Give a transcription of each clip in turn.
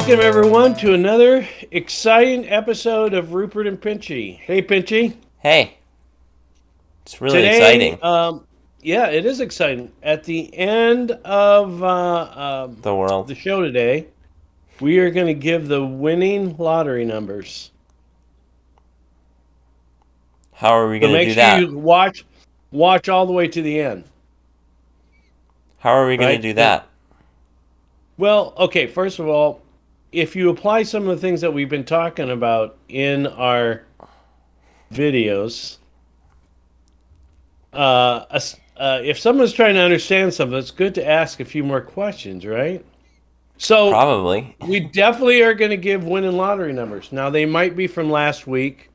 Welcome, everyone, to another exciting episode of Rupert and Pinchy. Hey, Pinchy. Hey, it's really Today, exciting. yeah, it is exciting. At the end of The world. the show today, we are going to give the winning lottery numbers. How are we So going to make do sure that? you watch all the way to the end, How are we going to right? do that? Well, okay, first of all, if you apply some of the things that we've been talking about in our videos, if someone's trying to understand something, it's good to ask a few more questions, right? So Probably. we definitely are going to give winning lottery numbers. Now they might be from last week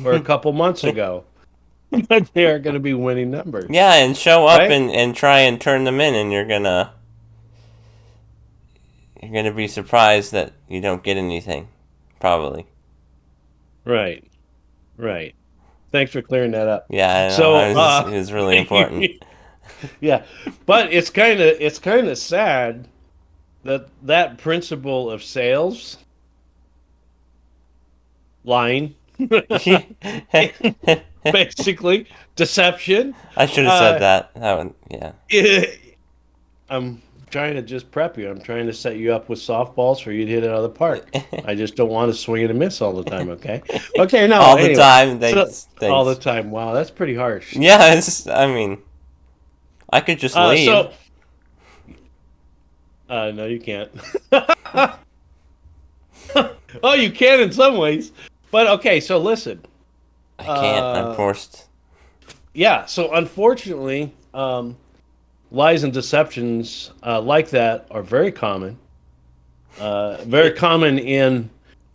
or a couple months ago, but they are going to be winning numbers, Yeah, and show up right? and try and turn them in, and you're gonna be surprised that you don't get anything. Probably. Right, right. Thanks for clearing that up. Yeah, I know. So, It was really important. yeah, but it's kind of sad that that principle of sales lying, I basically deception. should have said Uh, that. That one, yeah. I'm trying to just prep you. I'm trying to set you up with softballs for you to hit it out of the park. I just don't want to swing and a miss all the time. Okay. Okay. No. All the Anyway, time. so Thanks. all the Thanks. time. Wow, that's pretty harsh. Yeah, I mean, I could just leave. So no, you can't. Oh, you can in some ways, but okay. So listen. I can't. I'm Uh, forced. yeah. So unfortunately, lies and deceptions like that are very common. Very common In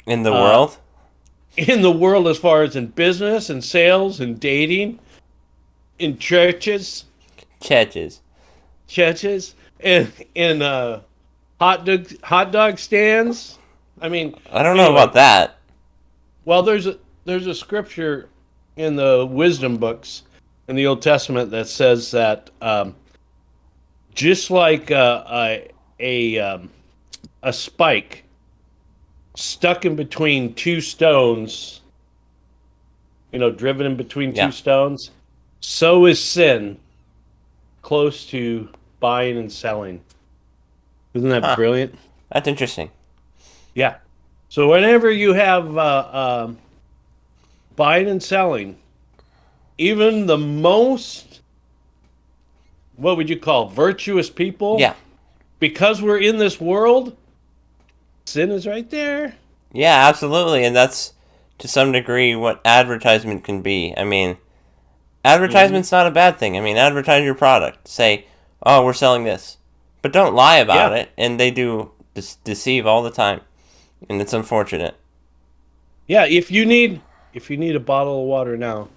the uh, world? in the world, as far as in business and sales and dating, in Churches. churches, and in hot dog stands. I mean, I don't know about anyway. that. Well, there's a scripture in the wisdom books in the Old Testament that says that just like a spike stuck in between two stones, driven in between two Yeah. stones, so is sin close to buying and selling. Isn't that Huh. brilliant? That's interesting. Yeah. So whenever you have buying and selling, even the most, what would you call, virtuous people, Yeah. because we're in this world, sin is right there. Yeah, absolutely. And that's to some degree what advertisement can be. I mean, Hmm. advertisement's not a bad thing. I mean, advertise your product. Say, oh, we're selling this. But don't lie about Yeah. it. And they do deceive all the time. And it's unfortunate. Yeah. If you need a bottle of water now,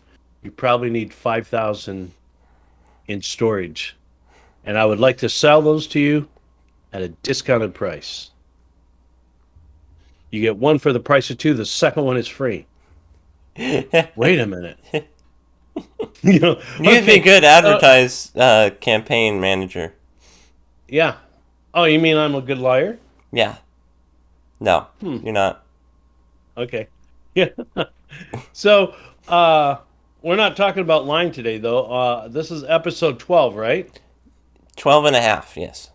you probably need 5,000 in storage. And I would like to sell those to you at a discounted price. You get one for the price of two, the second one is free. Wait a minute. You'd be a Okay. good Uh, advertise campaign manager. yeah. Oh, you mean I'm a good liar? Yeah. No, Hmm. you're not. Okay. Yeah. So, uh, we're not talking about lying today, though. This is episode 12, right? 12 and a half, yes.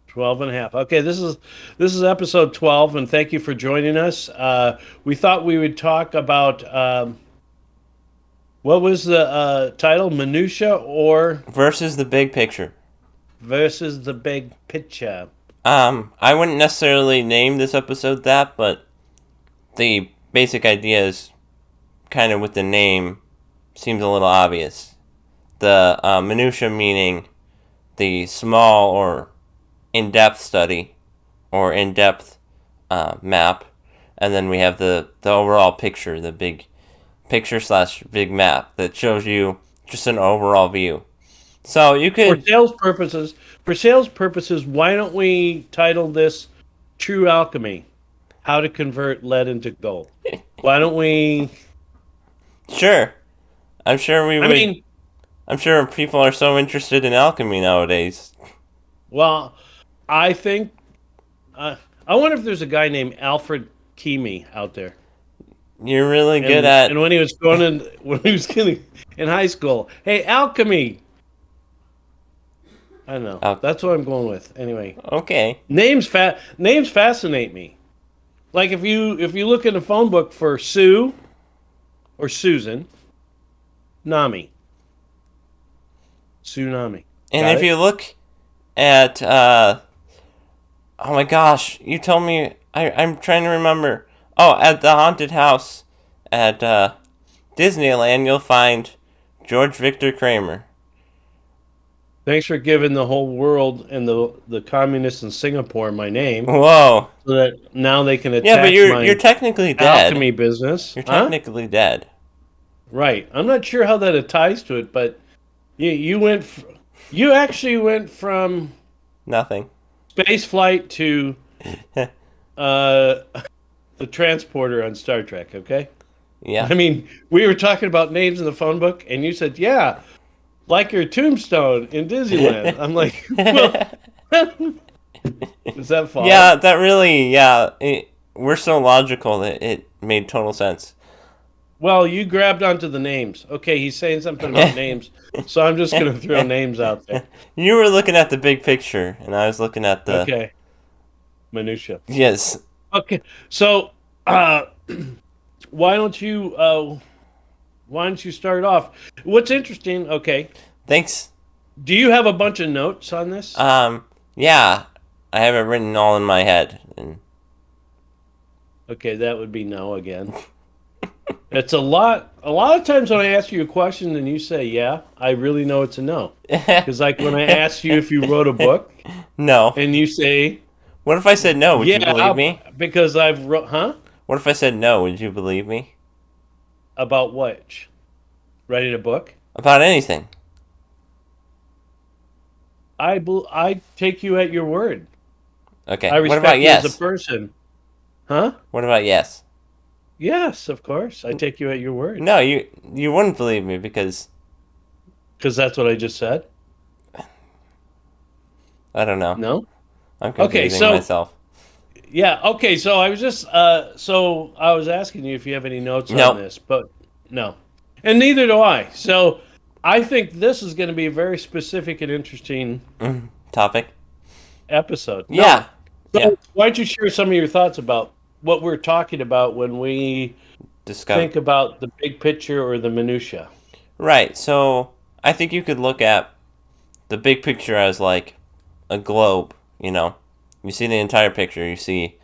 12 and a half. Okay, this is episode 12, and thank you for joining us. We thought we would talk about what was the title? Minutia or Versus the big picture. versus the big picture. I wouldn't necessarily name this episode that, but the basic idea is kind of with the name seems a little obvious. The minutia meaning the small or in-depth study or in-depth map, and then we have the overall picture, the big picture slash big map that shows you just an overall view. So you For could sales purposes, for sales purposes, why don't we title this True Alchemy? How to convert lead into gold. Why don't we sure. I'm sure we I would. mean, I'm sure people are so interested in alchemy nowadays. well, I think uh, I wonder if there's a guy named Alfred Keamy out there. You're really good And at. when he was going in, when he was getting in high school, hey, alchemy. I don't know. Oh, That's what I'm going with. Anyway, okay. names fascinate me. Like if you look in the phone book for Sue or Susan, Nami, Tsunami. And Got if it? you look at, oh my gosh, you told me. I'm trying to remember. Oh, at the haunted house at Disneyland, you'll find George Victor Kramer. Thanks for giving the whole world and the communists in Singapore my name, Whoa. so that now they can Yeah, but attack you're my technically dead. alchemy business. You're Huh? technically dead. Right. I'm not sure how that ties to it, but you actually went from Nothing. space flight to uh, the transporter on Star Trek. Okay. Yeah. I mean, we were talking about names in the phone book, and you said, "Yeah, like your tombstone in Disneyland." I'm like, "Well, does that follow?" Yeah, that really, yeah. We're so logical that it made total sense. Well, you grabbed onto the names. Okay, he's saying something about names, so I'm just going to throw names out there. You were looking at the big picture, and I was looking at the. Okay, minutia. Yes. Okay, so uh, why don't you start off? What's interesting? Okay, Thanks. do you have a bunch of notes on this? Yeah. I have it written all in my head. And Okay, that would be no again. It's a lot. A lot of times when I ask you a question and you say yeah, I really know it's a no. Because like when I asked you if you wrote a book no. and you say What if I said no? Would you believe yeah, me? because I've wrote, huh? What if I said no? Would you believe me? About what? Writing a book? About anything. I take you at your word. Okay. I What about respect you as a yes? person. Huh? What about yes? Yes, of course. I take you at your word. No, you wouldn't believe me because Because that's what I just said. I don't know. No? I'm Okay, confusing so myself. yeah, okay, so I was just so I was asking you if you have any notes on Nope. this, but no. And neither do I. So I think this is going to be a very specific and interesting Topic. episode. Yeah. No. Yeah. So why don't you share some of your thoughts about what we're talking about when we Discover. think about the big picture or the minutia? Right. So I think you could look at the big picture as like a globe. You see the entire picture. You see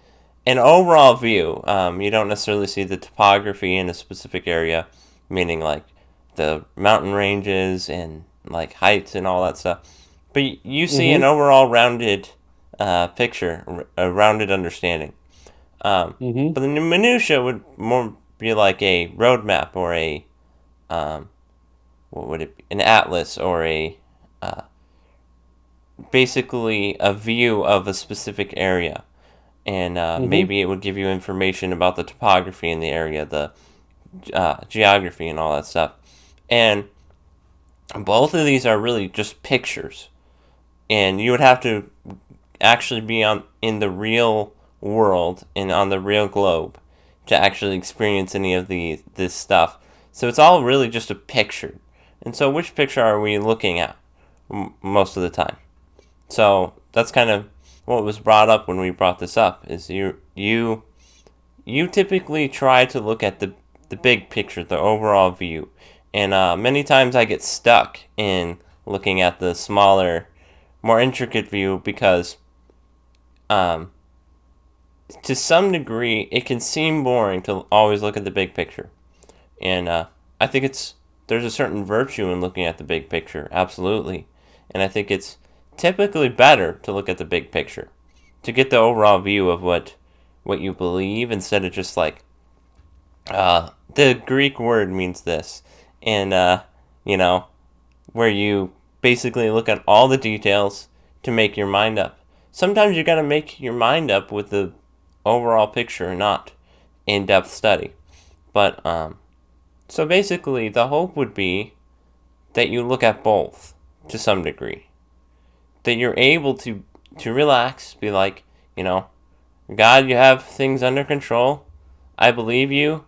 an overall view. You don't necessarily see the topography in a specific area, meaning like the mountain ranges and like heights and all that stuff. But you see an Mm-hmm. overall rounded picture, a rounded understanding. Mm-hmm. But the minutia would more be like a roadmap or a what would it be? An atlas or a basically a view of a specific area, and Mm-hmm. maybe it would give you information about the topography in the area, the geography, and all that stuff. And both of these are really just pictures, and you would have to actually be on in the real world and on the real globe to actually experience any of this stuff. So it's all really just a picture. And so which picture are we looking at most of the time? So that's kind of what was brought up when we brought this up is you typically try to look at the big picture, the overall view. And many times I get stuck in looking at the smaller, more intricate view because um, to some degree, it can seem boring to always look at the big picture, and I think there's a certain virtue in looking at the big picture, absolutely, and I think it's typically better to look at the big picture, to get the overall view of what you believe instead of just like the Greek word means this, and you know where you basically look at all the details to make your mind up. Sometimes you got to make your mind up with the overall picture, not in-depth study. But so basically, the hope would be that you look at both to some degree. That you're able to relax, be like, you know, God, you have things under control. I believe you,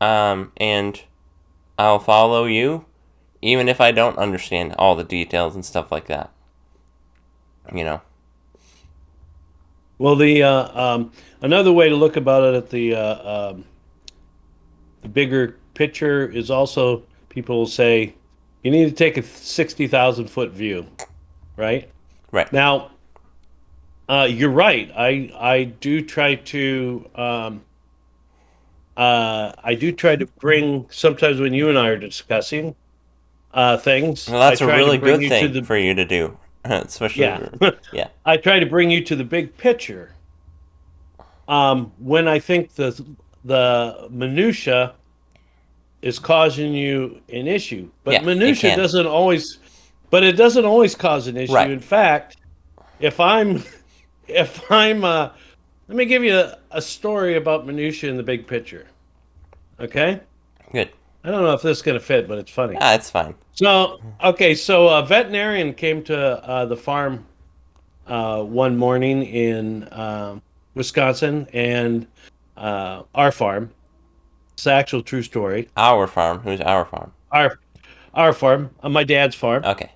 and I'll follow you, even if I don't understand all the details and stuff like that. You know. Well, another way to look about it at the bigger picture is also people will say you need to take a 60,000 foot view, right? Right. Now, you're right. I do try to I do try to bring sometimes when you and I are discussing things, Well, I that's a try to really bring good you to thing the for you to do, especially. yeah. Yeah. I try to bring you to the big picture. When I think the minutia is causing you an issue, but Yeah. It minutia can. doesn't always, but it doesn't always cause an issue. Right. In fact, if I'm if I'm let me give you a story about minutia in the big picture. Okay? Good. I don't know if this is going to fit, but it's funny. Ah, it's fine. So, okay, so a veterinarian came to the farm one morning in Wisconsin, and our farm. It's an actual true story. Our farm. Who's our farm? Our our farm, my dad's farm, Okay.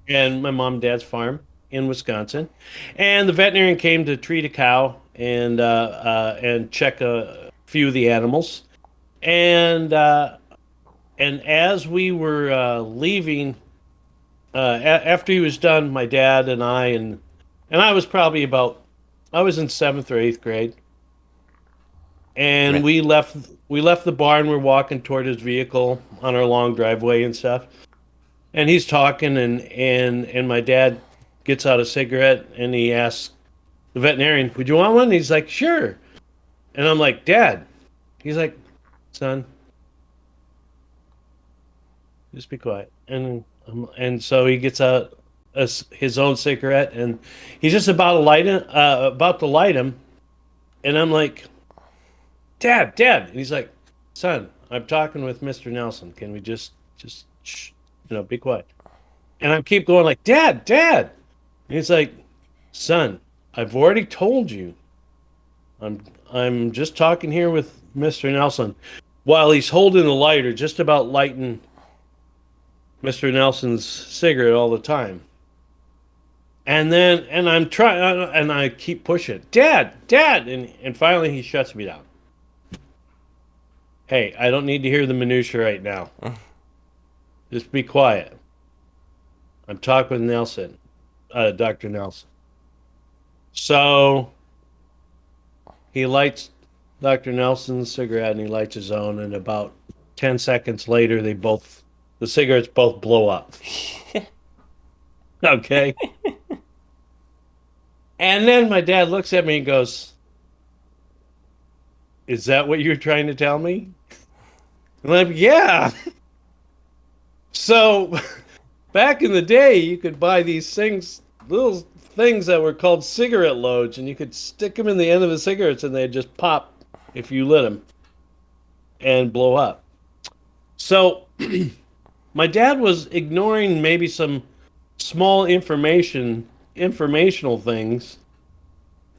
and my mom and dad's farm in Wisconsin, and the veterinarian came to treat a cow and check a few of the animals, and as we were leaving, after he was done, my dad and I was probably about I was in seventh or eighth grade, and Right. we left the barn. We're walking toward his vehicle on our long driveway and stuff, and he's talking, and my dad gets out a cigarette and he asks the veterinarian, "Would you want one?" And he's like, "Sure." And I'm like, "Dad." He's like, "Son, just be quiet." And so he gets out his own cigarette, and he's just about to light him, and I'm like, "Dad, Dad," and he's like, "Son, I'm talking with Mr. Nelson. Can we just shh, be quiet?" And I keep going like, "Dad, Dad," and he's like, "Son, I've already told you. I'm I'm just talking here with Mr. Nelson," while he's holding the lighter, just about lighting Mr. Nelson's cigarette all the time. And I'm trying, and I keep pushing, "Dad, Dad," and finally he shuts me down. "Hey, I don't need to hear the minutia right now. Just be quiet. I'm talking with Nelson, Dr. Nelson." So he lights Dr. Nelson's cigarette and he lights his own, and about 10 seconds later, the cigarettes both blow up. Okay. And then my dad looks at me and goes, "Is that what you're trying to tell me?" And I'm like, "Yeah." So back in the day, you could buy these things, little things that were called cigarette loads, and you could stick them in the end of the cigarettes and they'd just pop if you lit them and blow up. So my dad was ignoring maybe some small informational things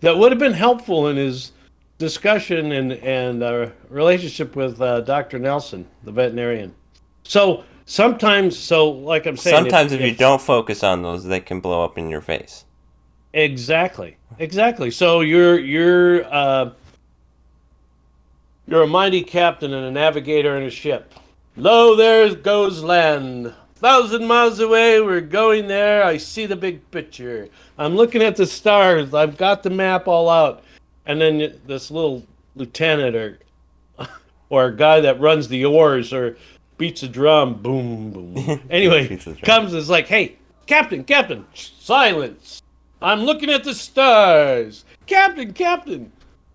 that would have been helpful in his discussion and relationship with Dr. Nelson, the veterinarian. So sometimes, so like I'm saying, Sometimes if you if don't focus on those, they can blow up in your face. exactly. So you're a mighty captain and a navigator in a ship. Lo, there goes land. 1,000 miles away, we're going there. I see the big picture. I'm looking at the stars. I've got the map all out. And then this little lieutenant or a guy that runs the oars or beats a drum, boom, boom. Anyway, Pizza drum. comes and is like, "Hey, Captain, Captain, silence. I'm looking at the stars. Captain, Captain,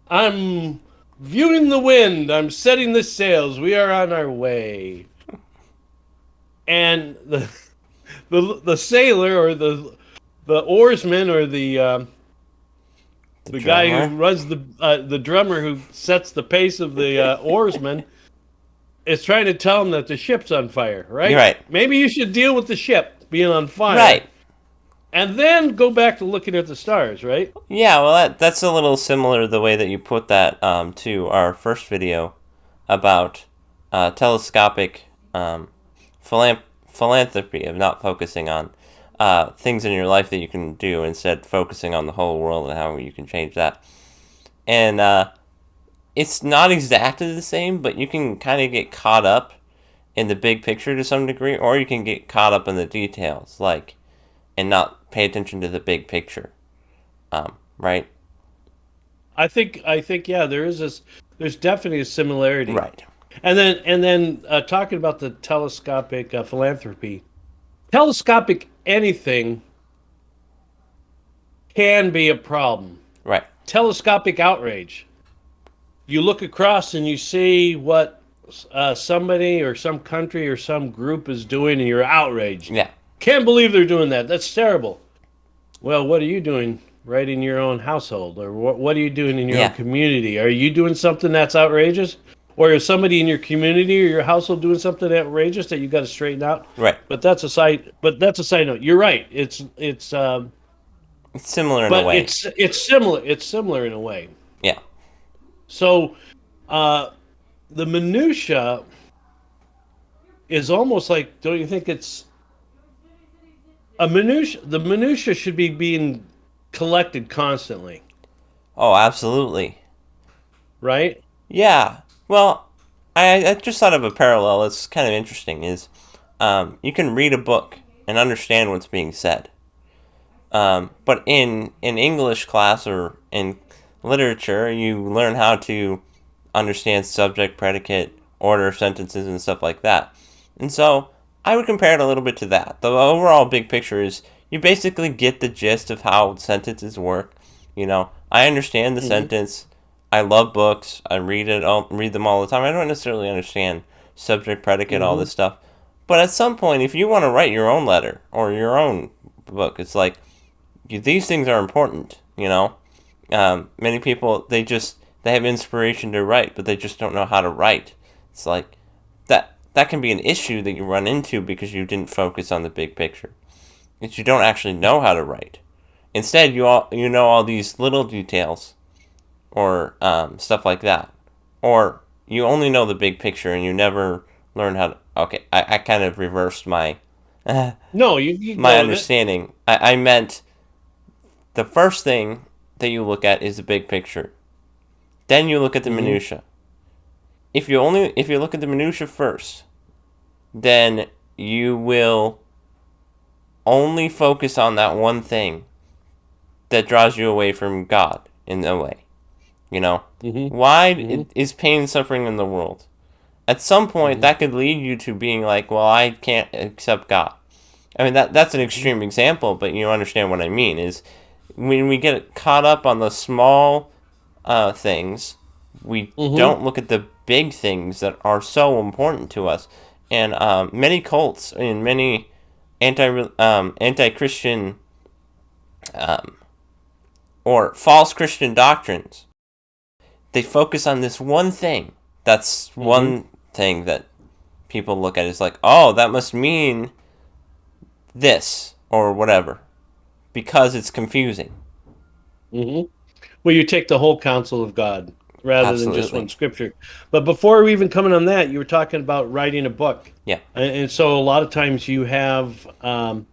I'm viewing the wind. I'm setting the sails. We are on our way." And the sailor or the oarsman or the guy who Drummer. runs the drummer who sets the pace of the oarsman is trying to tell him that the ship's on fire, You're right? right. Maybe you should deal with the ship being on fire. Right. and then go back to looking at the stars, right? Yeah, well, that's a little similar the way that you put that to our first video about telescopic philanthropy of not focusing on things in your life that you can do, instead focusing on the whole world and how you can change that. And it's not exactly the same, but you can kind of get caught up in the big picture to some degree, or you can get caught up in the details, like, and not pay attention to the big picture. Right? I think yeah, there's definitely a similarity. Right. And then talking about the telescopic philanthropy, telescopic anything can be a problem. Right. Telescopic outrage. You look across and you see what somebody or some country or some group is doing, and you're outraged. Yeah. Can't believe they're doing that. That's terrible. Well, what are you doing right in your own household? Or what are you doing in your own Yeah. community? Are you doing something that's outrageous? Or is somebody in your community or your household doing something outrageous that you got to straighten out? Right. But that's a side note. You're right. It's similar in a But way. it's similar. It's similar in a way. Yeah. So uh, the minutia is almost like, don't you think it's a minutia? The minutia should be being collected constantly, Oh, absolutely. right? Yeah. Well, I just thought of a parallel. It's kind of interesting. Is you can read a book and understand what's being said, but in English class or in literature, you learn how to understand subject, predicate, order of sentences, and stuff like that. And so I would compare it a little bit to that. The overall big picture is you basically get the gist of how sentences work. I understand the Hmm. sentence. I love books. I read them all the time. I don't necessarily understand subject, predicate, all Hmm. this stuff. But at some point, if you want to write your own letter or your own book, it's like these things are important. Many people they have inspiration to write, but they just don't know how to write. It's like that can be an issue that you run into because you didn't focus on the big picture. That you don't actually know how to write. Instead, you know all these little details or stuff like that, or you only know the big picture and you never learn how to. Okay, I kind of reversed my No, you my go with it. understanding. I meant the first thing that you look at is the big picture. Then you look at the Hmm. minutia. If you look at the minutia first, then you will only focus on that one thing that draws you away from God in a way. You know, Hmm. why Hmm. is pain and suffering in the world? At some point, Hmm. that could lead you to being like, well, I can't accept God. I mean, that's an Hmm. extreme example, but you understand what I mean. Is when we get caught up on the small things, we Hmm. don't look at the big things that are so important to us. And many cults and many anti Christian or false Christian doctrines, they focus on this one thing. That's Hmm. one thing that people look at is like, oh, that must mean this or whatever, because it's confusing. Hmm. Well, you take the whole counsel of God rather than just one Absolutely. scripture. But before we even coming on that, you were talking about writing a book, Yeah. and so a lot of times you have an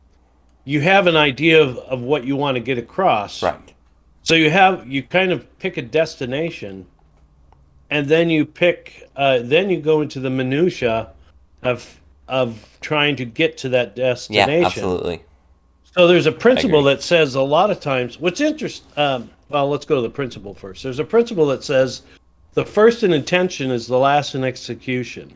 idea of what you want to get across. Right. So you kind of pick a destination, and then you go into the minutia of trying to get to that Yeah. destination. Absolutely. So there's a I principle agree. that says a lot of times what's interest. Well, let's go to the principle first. There's a principle that says the first in intention is the last in execution.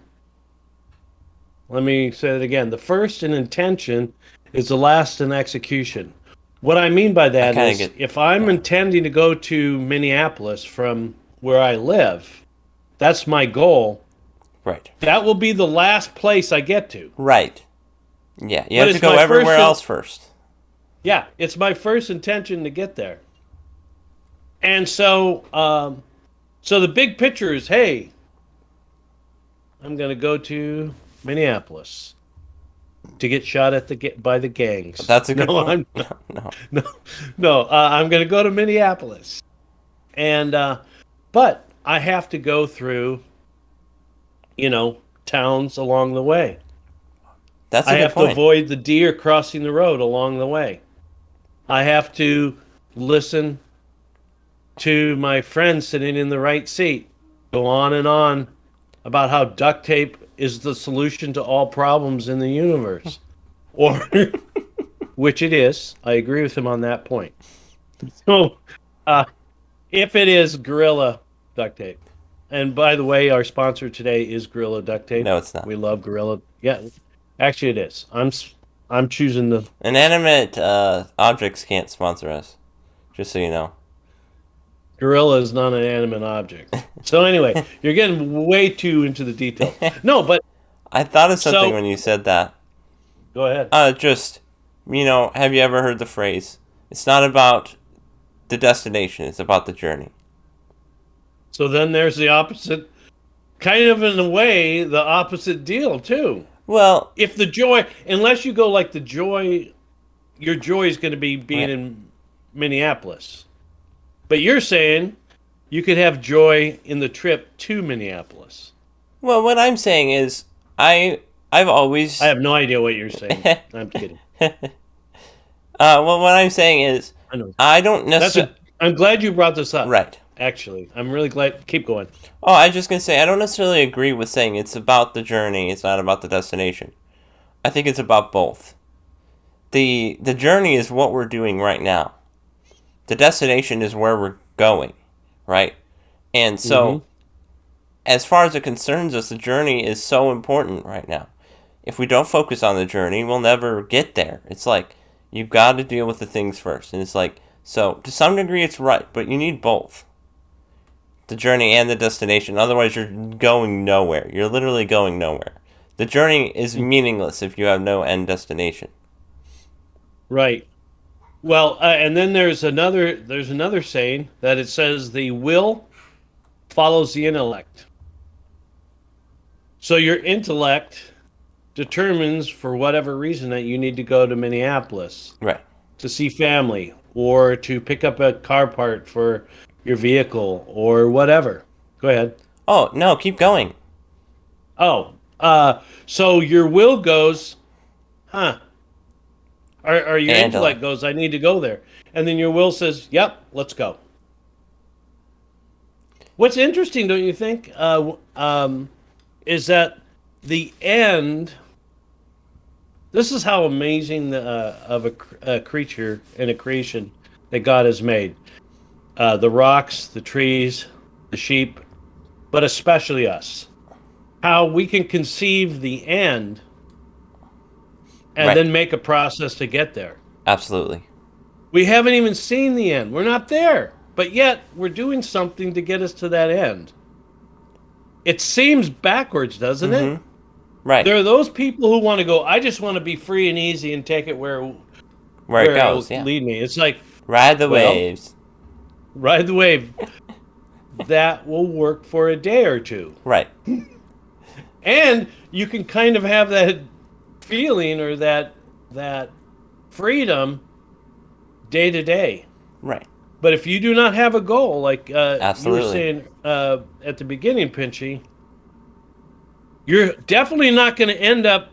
Let me say it again. The first in intention is the last in execution. What I mean by I that kind of is get. if I'm Yeah. intending to go to Minneapolis from where I live, that's my goal. Right. That will be the last place I get to. Right. Yeah. You But have to it's go my everywhere first in, else first. yeah, it's my first intention to get there. And so the big picture is, hey, I'm going to go to Minneapolis. to get shot at by the gangs. That's a No, good point. I'm No. no, no. I'm going to go to Minneapolis, and but I have to go through, towns along the way. That's I a good have to point. avoid the deer crossing the road along the way. I have to listen to my friend sitting in the right seat go on about how duct tape is the solution to all problems in the universe, or which it is. I agree with him on that point. So, uh, if it is Gorilla duct tape, and by the way, our sponsor today is Gorilla duct tape. No, it's not. We love Gorilla. Yeah, actually, it is. I'm choosing the Inanimate objects can't sponsor us. Just so you know. Gorilla is not an animate object. So anyway, you're getting way too into the details. No, but I thought of something so when you said that. go ahead. Just, have you ever heard the phrase, it's not about the destination, it's about the journey? So then there's the opposite, kind of in a way, the opposite deal too. Well, If the joy, unless you go like the joy, your joy is going to be being right. in Minneapolis. But you're saying you could have joy in the trip to Minneapolis. Well, what I'm saying is, I've always. I have no idea what you're saying. I'm kidding. Well, what I'm saying is, I know. I don't necessarily. I'm glad you brought this up. Right. Actually, I'm really glad. Keep going. Oh, I was just gonna say, I don't necessarily agree with saying it's about the journey, it's not about the destination. I think it's about both. The journey is what we're doing right now. The destination is where we're going, right? And so, as far as it concerns us, the journey is so important right now. If we don't focus on the journey, we'll never get there. It's like, you've got to deal with the things first. And it's like, so to some degree it's right, but you need both. The journey and the destination. Otherwise, you're going nowhere. You're literally going nowhere. The journey is meaningless if you have no end destination. Right. Well, and then there's another saying that it says the will follows the intellect. So your intellect determines for whatever reason that you need to go to Minneapolis Right. to see family or to pick up a car part for your vehicle or whatever. Go ahead. Oh, no, keep going. Oh, so your will goes, huh? Or your intellect goes, I need to go there. And then your will says, yep, let's go. What's interesting, don't you think, is that the end, this is how amazing of a creature and a creation that God has made. The rocks, the trees, the sheep, but especially us. How we can conceive the end and Right. then make a process to get there. Absolutely. We haven't even seen the end. We're not there. But yet, we're doing something to get us to that end. It seems backwards, doesn't it? Right. There are those people who want to go, I just want to be free and easy and take it where it goes, it'll yeah. lead me. It's like, Ride the well, waves. ride the wave. That will work for a day or two. Right. And you can kind of have that feeling or that freedom day to day. Right. But if you do not have a goal, like you were Absolutely. saying at the beginning, Pinchy, you're definitely not going to end up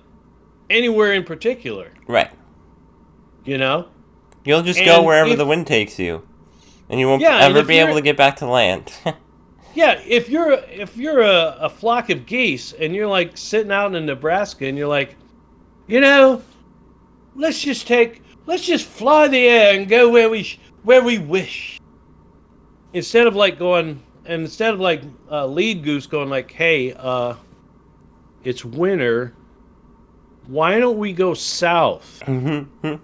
anywhere in particular. Right. You know? You'll just And go wherever if- the wind takes you, and you won't Yeah, and ever if be you're- able to get back to land. Yeah, if you're a flock of geese and you're like sitting out in Nebraska and you're like, let's just fly the air and go where we wish. Instead of like lead goose going like, hey, it's winter. Why don't we go south? Right.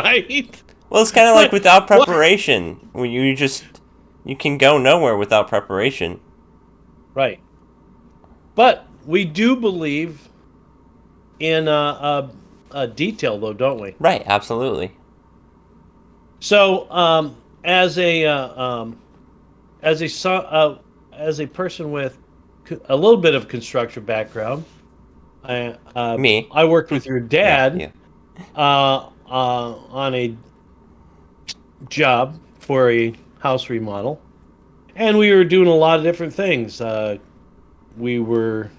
Right? Well, it's kind of like without What? preparation. When you can go nowhere without preparation. Right. But we do believe in a detail, though, don't we? Right. Absolutely. So, as a person with a little bit of construction background, Me. I worked with your Yeah, dad you. on a job for a house remodel, and we were doing a lot of different things. We were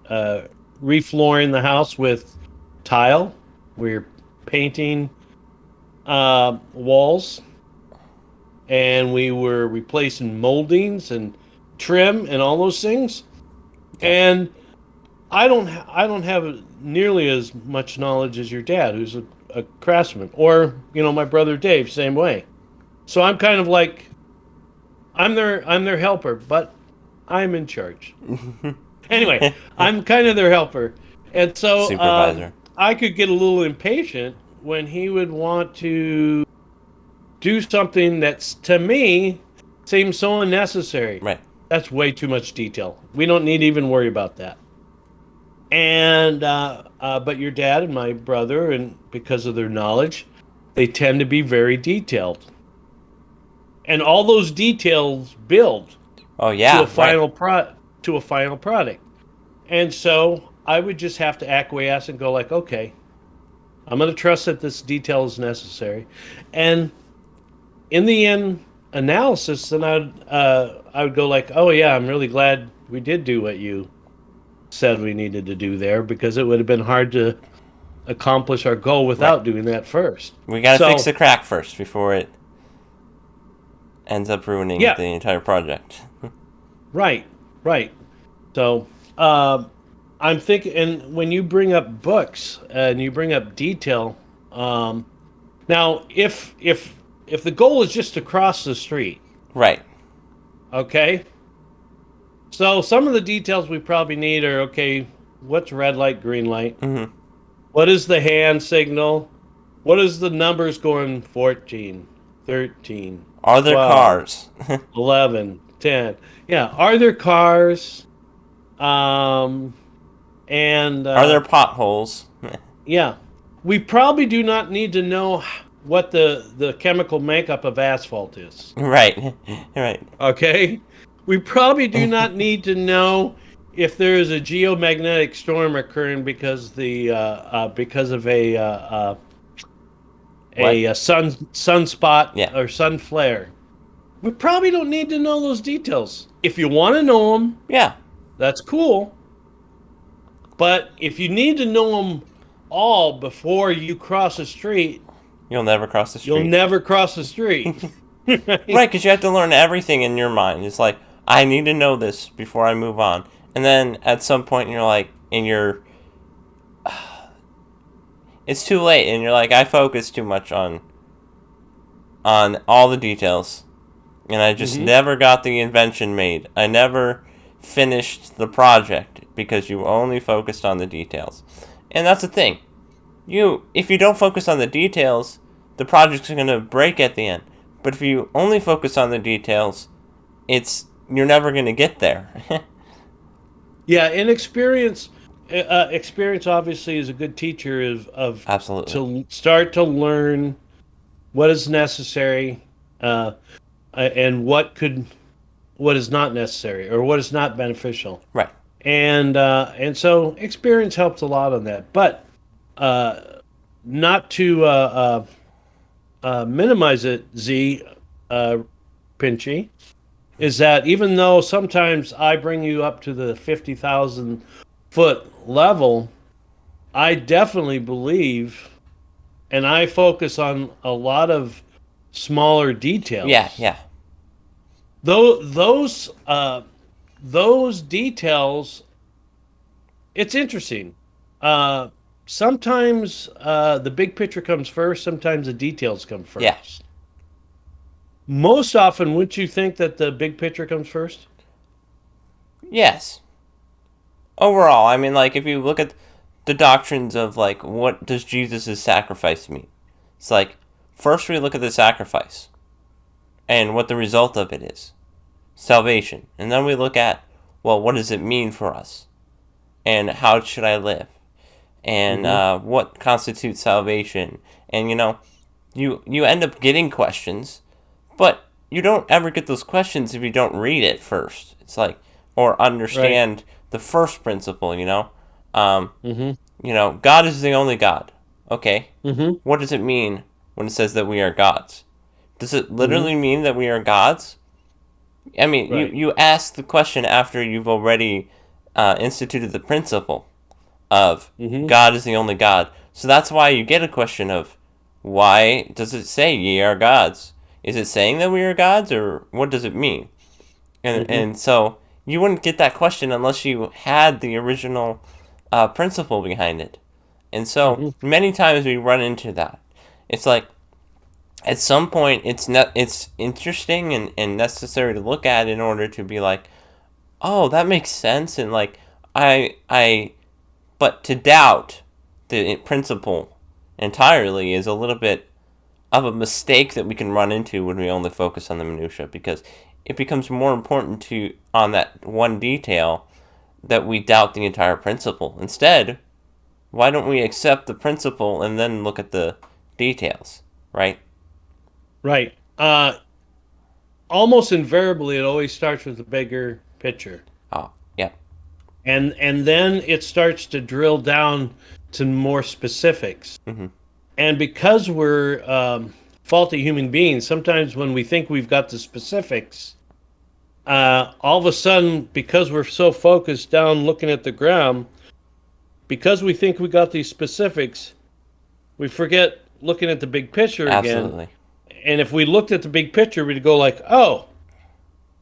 uh, reflooring the house with tile. We were painting walls, and we were replacing moldings and trim and all those things. Yeah. And I don't have nearly as much knowledge as your dad, who's a craftsman, or my brother Dave, same way. So I'm kind of like I'm their helper, but I'm in charge. Anyway, I'm kind of their helper, and so Supervisor. I could get a little impatient when he would want to do something that's to me seems so unnecessary. Right. That's way too much detail. We don't need to even worry about that. And but your dad and my brother, and because of their knowledge, they tend to be very detailed, and all those details build Oh to yeah, right. to a final product. And so I would just have to acquiesce and go like, okay, I'm going to trust that this detail is necessary. And in the end analysis, then I would go like, oh yeah, I'm really glad we did do what you said we needed to do there, because it would have been hard to accomplish our goal Right. without doing that first. We gotta fix So the crack first before it ends up ruining yeah, the entire project. right, right. So I'm thinking, and when you bring up books and you bring up detail, um, now if the goal is just to cross the street, Right. okay. So some of the details we probably need are okay. What's red light, green light? Mm-hmm. What is the hand signal? What is the numbers going 14, 13, Are there 12, cars? 11, 10? Yeah, are there cars? Um, and Are there potholes? yeah, we probably do not need to know what the chemical makeup of asphalt is. Right. Right. Okay? We probably do not need to know if there is a geomagnetic storm occurring because of What? a sunspot Yeah. or sun flare. We probably don't need to know those details. If you want to know them, Yeah. that's cool. But if you need to know them all before you cross the street, You'll never cross the you'll street. never cross the street. Right, because you have to learn everything in your mind. It's like, I need to know this before I move on. And then at some point, you're like, it's too late, and you're like, I focused too much on all the details, and I just Hmm. never got the invention made. I never finished the project because you only focused on the details. And that's the thing. If you don't focus on the details, the project's going to break at the end. But if you only focus on the details, you're never going to get there. Yeah, and experience obviously is a good teacher of Absolutely. to start to learn what is necessary, uh, and what is not necessary or what is not beneficial. Right. And so experience helps a lot on that. But uh, not to minimize it, uh, Pinchy, is that even though sometimes I bring you up to the 50,000 foot level, I definitely believe, and I focus on a lot of smaller Yeah, details. yeah. Though those details, it's interesting. Uh, Sometimes the big picture comes first. Sometimes the details come Yeah. first. Most often, wouldn't you think that the big picture comes first? Yes. Overall, I mean, like, if you look at the doctrines of, like, what does Jesus' sacrifice mean? It's like, first we look at the sacrifice and what the result of it is, salvation. And then we look at, well, what does it mean for us? And how should I live? And Hmm. what constitutes salvation? And, you end up getting questions, but you don't ever get those questions if you don't read it first. It's like, or Right. understand the first principle. Mm-hmm. God is the only God. Okay. Mm-hmm. What does it mean when it says that we are gods? Does it Mm-hmm. literally mean that we are gods? I mean, you, Right. you ask the question after you've already instituted the principle of Mm-hmm. God is the only God. So that's why you get a question of why does it say ye are gods? Is it saying that we are gods, or what does it mean? Mm-hmm. And so you wouldn't get that question unless you had the original principle behind it. And so Mm-hmm. many times we run into that. It's like at some point it's interesting and necessary to look at in order to be like, oh, that makes sense, and like I but to doubt the principle entirely is a little bit of a mistake that we can run into when we only focus on the minutia, because it becomes more important to on that one detail that we doubt the entire principle. Instead, why don't we accept the principle and then look at the details, right? Right. Almost invariably, it always starts with the bigger picture, Oh, yeah. and then it starts to drill down to more specifics. Mm-hmm. And because we're faulty human beings, sometimes when we think we've got the specifics, all of a sudden, because we're so focused down looking at the ground, because we think we got these specifics, we forget looking at the big picture again. Absolutely. And if we looked at the big picture, we'd go like, "Oh,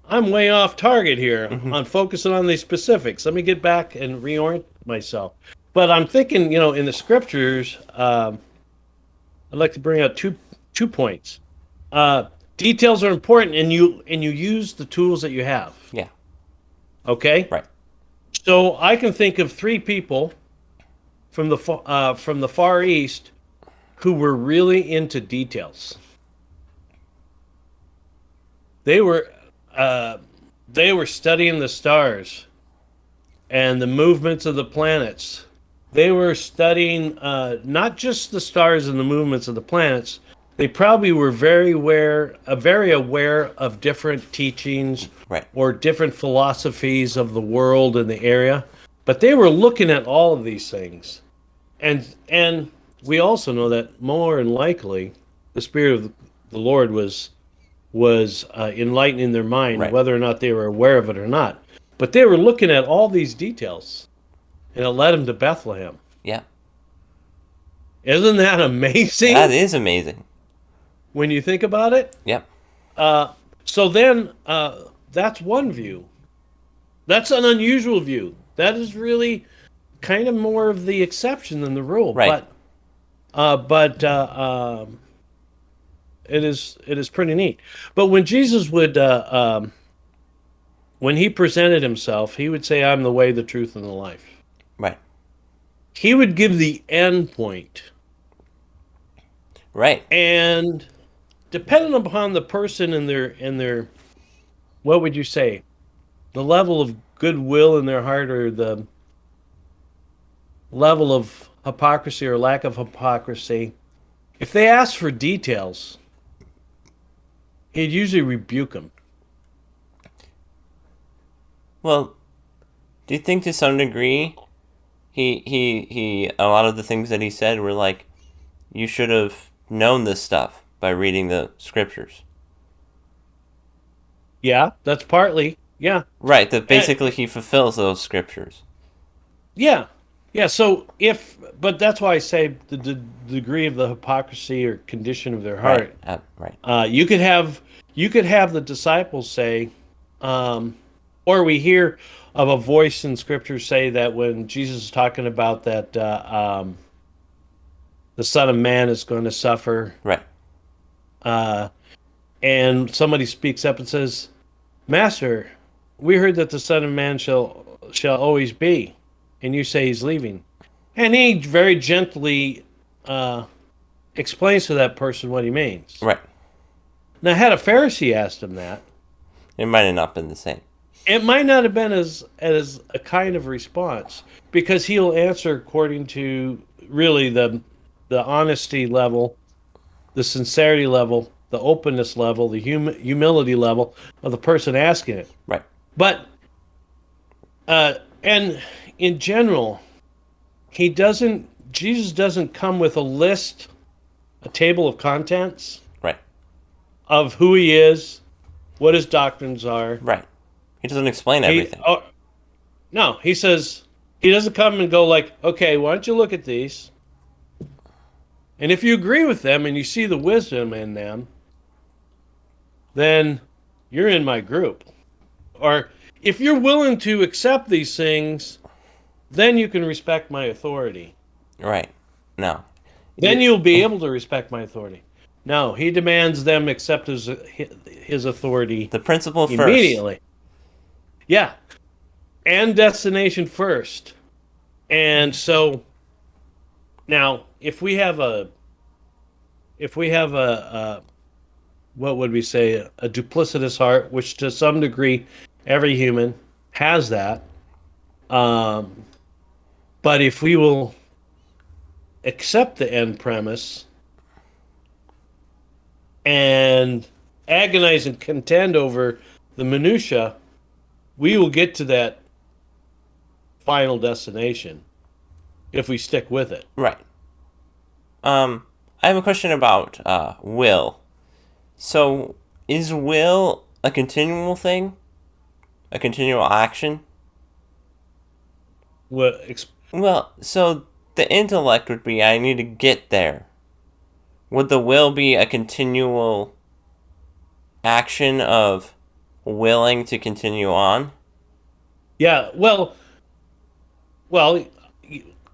I'm way off target here Mm-hmm. on focusing on these specifics. Let me get back and reorient myself." But I'm thinking, in the scriptures, I'd like to bring out two points. Details are important, and you use the tools that you have. Yeah. Okay, Right. so I can think of three people from the Far East who were really into details. They were uh, they were studying the stars and the movements of the planets. They were studying not just the stars and the movements of the planets. They probably were very aware of different teachings Right. or different philosophies of the world and the area. But they were looking at all of these things, and we also know that more than likely, the Spirit of the Lord was enlightening their mind, Right. whether or not they were aware of it or not. But they were looking at all these details, and it led them to Bethlehem. Yeah. Isn't that That amazing is amazing. when you think about it? Yep. So then, that's one view. That's an unusual view. That is really kind of more of the exception than the rule. Right. But it is pretty neat. But when Jesus would when he presented himself, he would say, "I'm the way, the truth, and the life." Right. He would give the end point, Right. and depending upon the person and their what would you say, the level of goodwill in their heart or the level of hypocrisy or lack of hypocrisy, if they ask for details, he'd usually rebuke them. Well, do you think to some degree he a lot of the things that he said were like, you should have known this stuff by reading the scriptures? Yeah, that's partly. Yeah. Right, that And, basically he fulfills those scriptures. yeah. Yeah, but that's why I say the degree of the hypocrisy or condition of their Right. heart. Right. You could have the disciples say, um, or we hear of a voice in Scripture say that when Jesus is talking about that the Son of Man is going to suffer, Right. uh, and somebody speaks up and says, "Master, we heard that the Son of Man shall always be," and you say he's leaving, and he very gently uh, explains to that person what he means. Right. Now, had a Pharisee asked him that, It might have not been the same. it might not have been as a kind of response because he'll answer according to really the honesty level, the sincerity level, the openness level, the humility level of the person asking it. Right. But and in general, Jesus doesn't come with a list, a table of contents Right. of who he is, what his doctrines are. Right. He doesn't explain He everything. oh, no, he says he doesn't come and go like, okay, why don't you look at these? And if you agree with them and you see the wisdom in them, then you're in my group. Or if you're willing to accept these things, then you can respect my authority. Right. No. Then you'll be able to respect my authority. No, he demands them accept his authority The principle first. immediately. Yeah, and destination first. And so now, if we have a what would we say, a duplicitous heart, which to some degree every human has that. Um, but if we will accept the end premise and agonize and contend over the minutia, we will get to that final destination if we stick with it. Right. I have a question about will. So, is will a continual thing? A continual action? What Well, so the intellect would be I need to get there. Would the will be a continual action of willing to continue on? Yeah, well,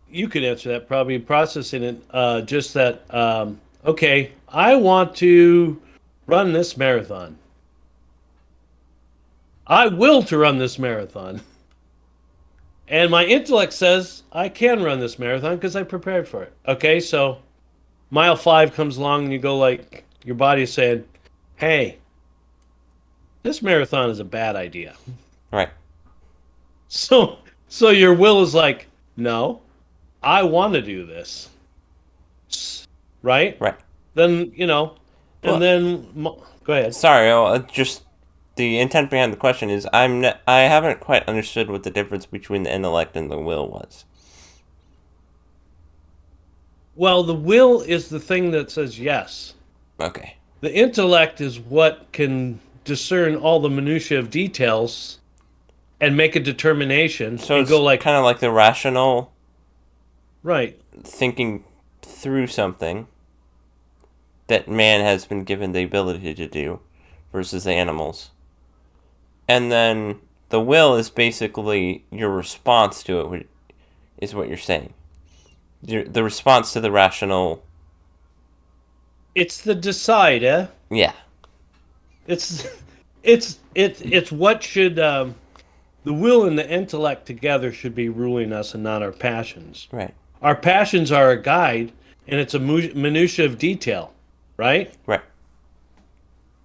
you could answer that probably processing it. Just that, okay, I want to run this marathon. I will to run this marathon. And my intellect says I can run this marathon because I prepared for it. Okay, so mile 5 comes along and you go like, your body is saying, hey, this marathon is a bad idea. Right. So your will is like, no, I want to do this. Right? Right. Then, and Well, then go ahead. sorry, just the intent behind the question is I haven't quite understood what the difference between the intellect and the will was. Well, the will is the thing that says yes. Okay. The intellect is what can discern all the minutiae of details and make a determination So and it's go like, kind of like the rational right. thinking through something that man has been given the ability to do versus the animals. And then the will is basically your response to it, is what you're saying. The response to the rational. It's the decide, eh? Yeah. It's it's what should the will and the intellect together should be ruling us and not our passions. Right. Our passions are a guide, and it's a minutia of detail, right? Right.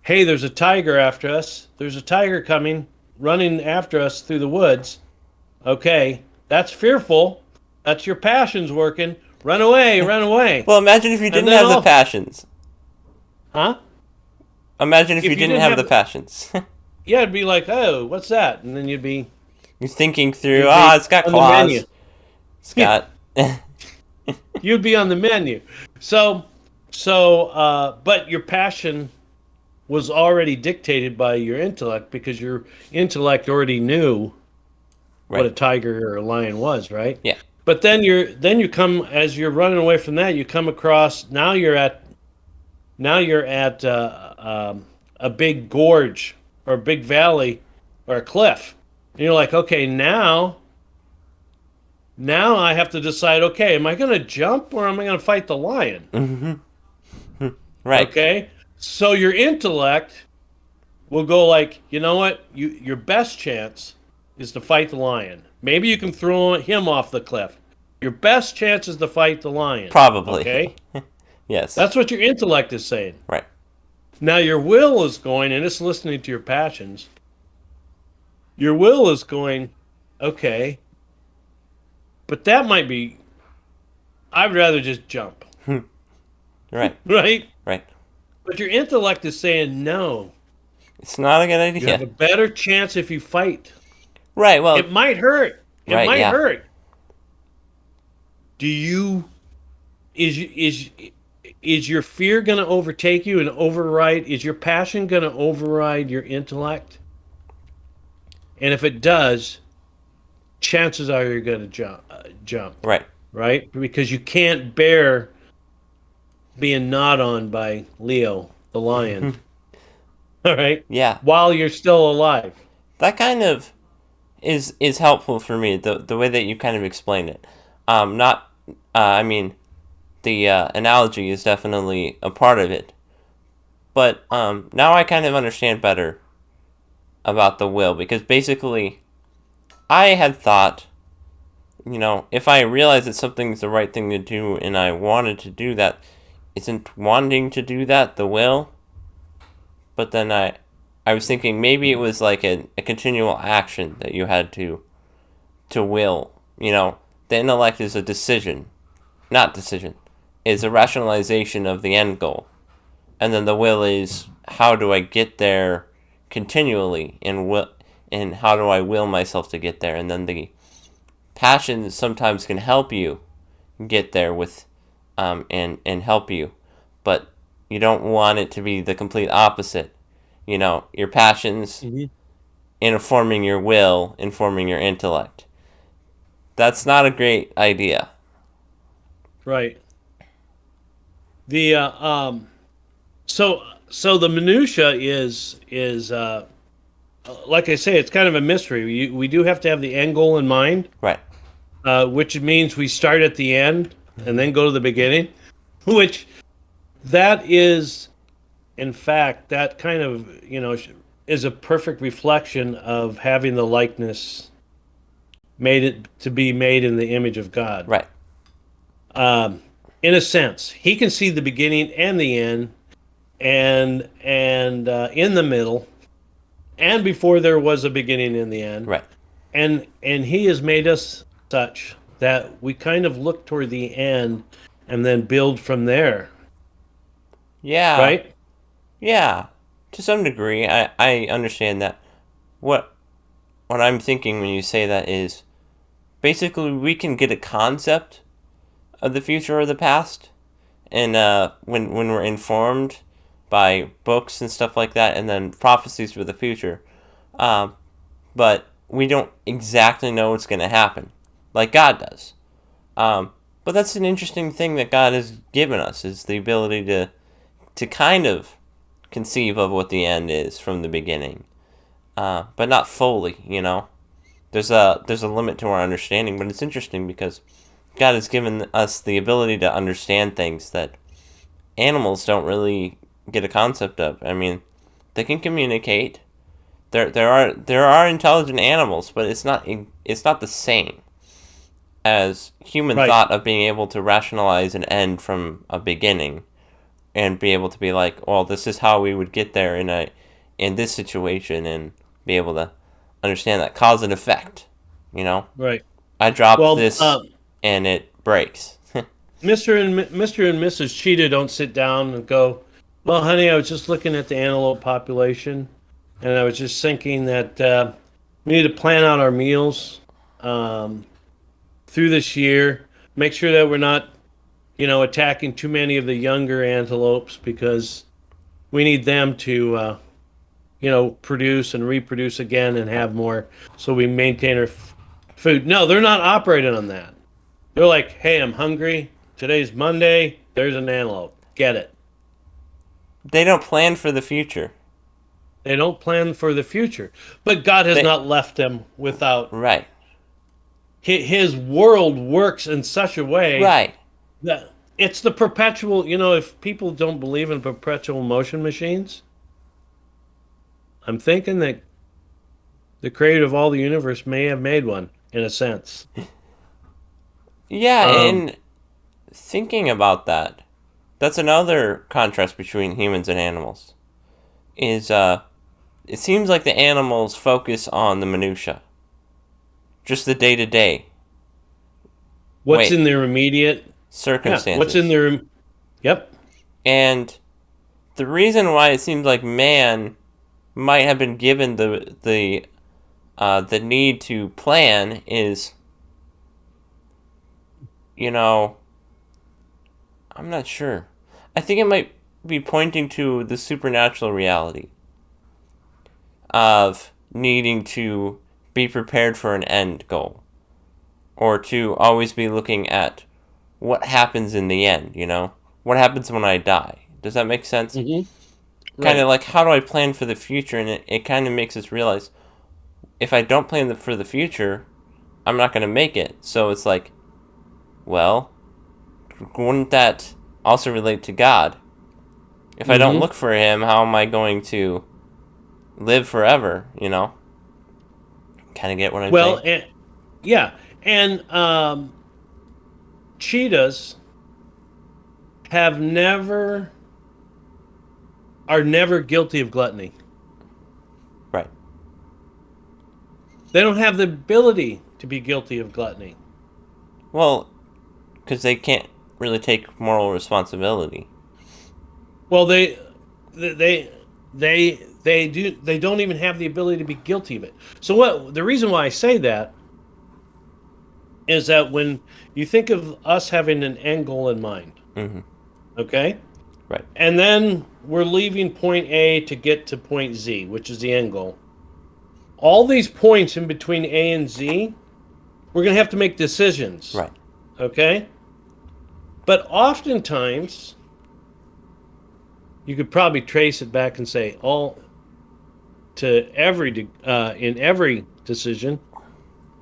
Hey, there's a tiger after us. There's a tiger coming, running after us through the woods. Okay, that's fearful. That's your passions working. Run away, run away. Well, imagine if you And didn't then have the passions. huh? Imagine if you didn't didn't have have the passions. Yeah, it'd be like, oh, what's that? And then You're thinking through, you'd be it's got on the menu. claws. It's got. You'd be on the menu. But your passion was already dictated by your intellect because your intellect already knew what a Right. tiger or a lion was, right? Yeah. But then you come as you're running away from that, you come across now you're at a big gorge or a big valley or a cliff. And you're like, okay, now I have to decide, okay, am I going to jump or am I going to fight the lion? Right. Okay? So your intellect will go like, you know what? Your best chance is to fight the lion. Maybe you can throw him off the cliff. Your best chance is to fight the lion. Probably. Okay? Yes. That's what your intellect is saying. Right. Now your will is going, and it's listening to your passions. Your will is going, okay, but that might be, I'd rather just jump, Right. right? Right. But your intellect is saying, no, It's not a good you have a idea. better chance if you fight. Right. Well. It might hurt. It Right. might Yeah. hurt. Do you is is your fear going to overtake you and override? Is your passion going to override your intellect? And if it does, chances are you're going to jump, Right. right? Because you can't bear being gnawed on by Leo, the lion. All right, Yeah. while you're still alive. That kind of is helpful for me. The way that you kind of explain it. Not. I mean, the analogy is definitely a part of it. But now I kind of understand better about the will, because basically I had thought, if I realize that something's the right thing to do and I wanted to do that, isn't wanting to do that the will? But then I was thinking maybe it was like a continual action that you had to will. The intellect is a decision, not decision, is a rationalization of the end goal. And then the will is how do I get there continually, and how do I will myself to get there? And then the passion sometimes can help you get there with and help you, but you don't want it to be the complete opposite. Your passions Mhm. informing your will, informing your intellect. That's not a great idea. Right. The so the minutia is like I say, it's kind of a mystery. We do have to have the end goal in mind, Right. which means we start at the end and then go to the beginning, which that is, in fact, that kind of is a perfect reflection of having the likeness made it to be made in the image of God. Right. Um, in a sense, he can see the beginning and the end, and in the middle, and before there was a beginning and the end, Right. and he has made us such that we kind of look toward the end and then build from there, Yeah. right? Yeah. To some degree, I understand that. What what I'm thinking when you say that is basically we can get a concept of the future or the past, and when we're informed by books and stuff like that, and then prophecies for the future, um, but we don't exactly know what's going to happen, like God does. But that's an interesting thing that God has given us, is the ability to kind of conceive of what the end is from the beginning, but not fully. There's a limit to our understanding, but it's interesting because God has given us the ability to understand things that animals don't really get a concept of. I mean, they can communicate. There are intelligent animals, but it's not the same as human Right. thought of being able to rationalize an end from a beginning and be able to be like, well, this is how we would get there in this situation, and be able to understand that cause and effect. You know, Right. I dropped Well, this and it breaks. Mr. and Mrs. Cheetah don't sit down and go, "Well, honey, I was just looking at the antelope population, and I was just thinking that we need to plan out our meals um, through this year. Make sure that we're not, attacking too many of the younger antelopes because we need them to, produce and reproduce again and have more, so we maintain our food." No, they're not operating on that. They're like, "Hey, I'm hungry. Today's Monday. There's an antelope. Get it." They don't plan for the future. They don't plan for the future. But God has They not left them without. Right. His world works in such a way Right. that it's the perpetual, if people don't believe in perpetual motion machines, I'm thinking that the creator of all the universe may have made one in a sense. Yeah, Um, and thinking about that, that's another contrast between humans and animals. Is it seems like the animals focus on the minutia, just the day to day. what's Wait, in their immediate, yeah, what's in circumstances. their, yep, And the reason why it seems like man might have been given the need to plan is you know, I'm not sure. I think it might be pointing to the supernatural reality of needing to be prepared for an end goal, or to always be looking at what happens in the end, you know? What happens when I die? Does that make sense? Hmm. Kind Right. of like, how do I plan for the future? And it kind of makes us realize if I don't plan for the future, I'm not going to make it. So it's like, well, wouldn't that also relate to God? If I don't Hmm. look for Him, how am I going to live forever, you know? Kind of get what I'm Well, saying? yeah, and cheetahs have never are never guilty of gluttony. Right. They don't have the ability to be guilty of gluttony. Well, because they can't really take moral responsibility. Well, they they don't even have the ability to be guilty of it. So what the reason why I say that is that when you think of us having an end goal in mind, Mm-hmm. okay? Right. And then we're leaving point A to get to point Z, which is the end goal. All these points in between A and Z, we're going to have to make decisions, Right. okay? But oftentimes, you could probably trace it back and say all to in every decision,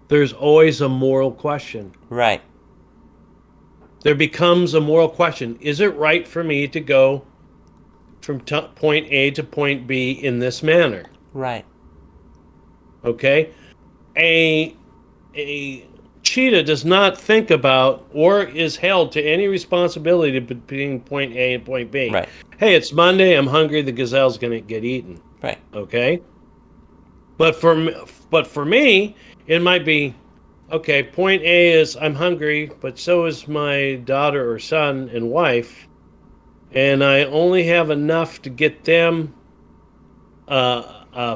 there's always a moral question. Right. There becomes a moral question. Is it right for me to go from point A to point B in this manner? Right. Okay? A a cheetah does not think about or is held to any responsibility between point A and point B. Right. Hey, it's Monday. I'm hungry. The gazelle's going to get eaten. Right. Okay, but for me, it might be okay. Point A is I'm hungry, but so is my daughter or son and wife, and I only have enough to get them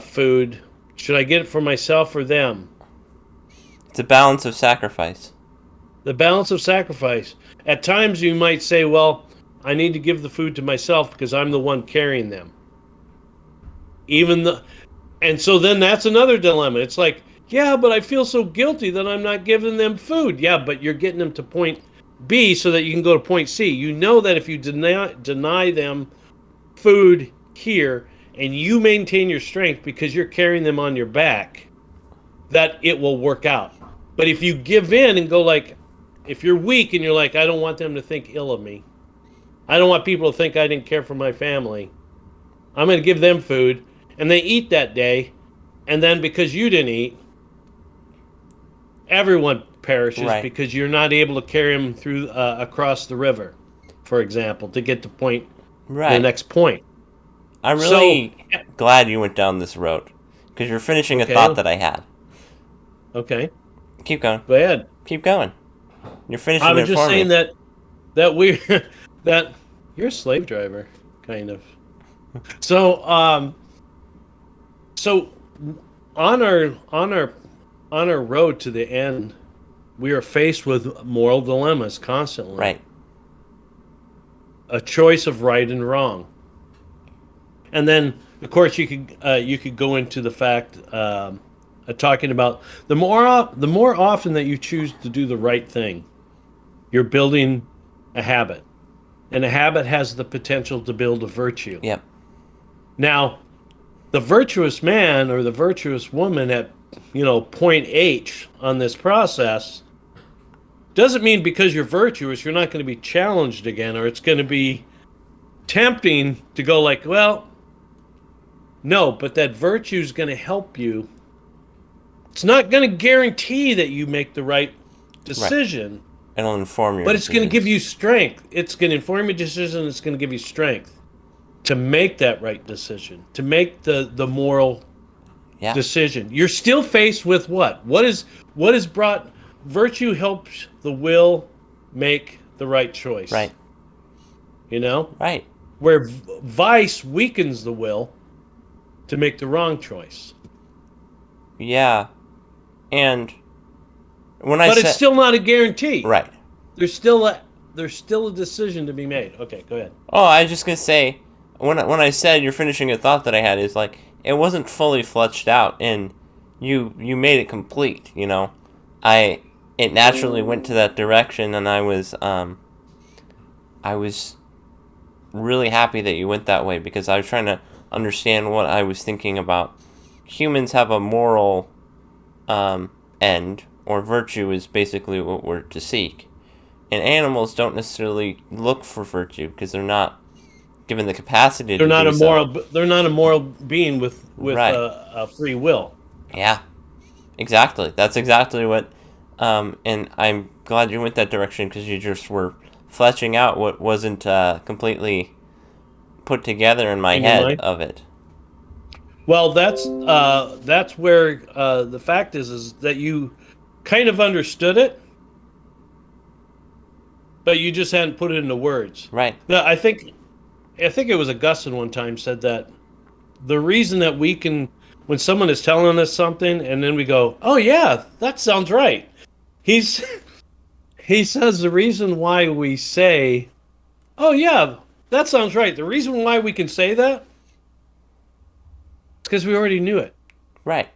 food. Should I get it for myself or them? It's a balance of sacrifice. The balance of sacrifice. At times, you might say, well, I need to give the food to myself because I'm the one carrying them. Even the, and so then that's another dilemma. It's like, yeah, but I feel so guilty that I'm not giving them food. Yeah, but you're getting them to point B so that you can go to point C. You know that if you deny them food here and you maintain your strength because you're carrying them on your back, that it will work out. But if you give in and go like, if you're weak and you're like, I don't want them to think ill of me. I don't want people to think I didn't care for my family. I'm going to give them food. And they eat that day. And then because you didn't eat, everyone perishes Right. because you're not able to carry them through across the river, for example, to get to the Right. next point. I'm So, really glad you went down this road because you're finishing a thought okay, that I had. okay, Keep going. go ahead. Keep going. You're I finishing was it just for saying me. that we that you're a slave driver, kind of. So, so on our road to the end, we are faced with moral dilemmas constantly. Right. A choice of right and wrong. And then, of course, you could go into the fact talking about the more often that you choose to do the right thing, you're building a habit, and a habit has the potential to build a virtue. Yep. Now, the virtuous man or the virtuous woman at point H on this process doesn't mean because you're virtuous you're not going to be challenged again, or it's going to be tempting to go like, well, no, but that virtue is going to help you. It's not going to guarantee that you make the right Right. decision, It'll inform your but it's going to give decisions. you strength. It's going to inform your decision. It's going to give you strength to make that right decision, to make the moral Yeah. decision. You're still faced with what is brought virtue helps the will make the right choice. Right. You know, Right. where vice weakens the will to make the wrong choice. Yeah. And when I But it's said still not a guarantee. right. there's still a decision to be made. Okay, go ahead. Oh, I was just gonna say, when I said you're finishing a thought that I had is like it wasn't fully fleshed out, and you made it complete. You know, I it naturally went to that direction, and I was really happy that you went that way because I was trying to understand what I was thinking about. Humans have a moral end, or virtue is basically what we're to seek. And animals don't necessarily look for virtue because they're not given the capacity They're to not do a so. moral. They're not a moral being with Right. a free will. Yeah. Exactly. That's exactly what. And I'm glad you went that direction because you just were fleshing out what wasn't completely put together in my In your head mind. of it. Well, that's where the fact is that you kind of understood it, but you just hadn't put it into words. Right. Now, I think it was Augustine one time said that the reason that we can, when someone is telling us something and then we go, "Oh yeah, that sounds right," he's he says the reason why we say, "Oh yeah, that sounds right." The reason why we can say that is because we already knew it. Right.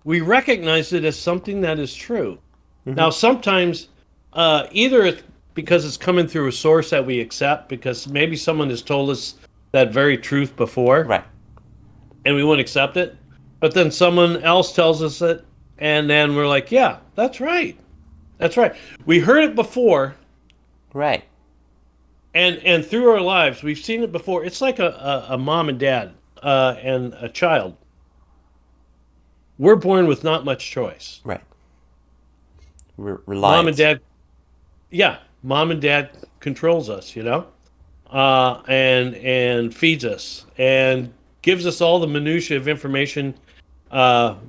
We recognize it as something that is true. Mm-hmm. Now, sometimes either it's because it's coming through a source that we accept, because maybe someone has told us that very truth before, Right. and we won't accept it. But then someone else tells us it, and then we're like, yeah, that's right. That's right. We heard it before, Right. and through our lives, we've seen it before. It's like a mom and dad and a child. We're born with not much choice. Right. Mom and Reliance. dad, yeah, mom and dad controls us, and feeds us and gives us all the minutia of information,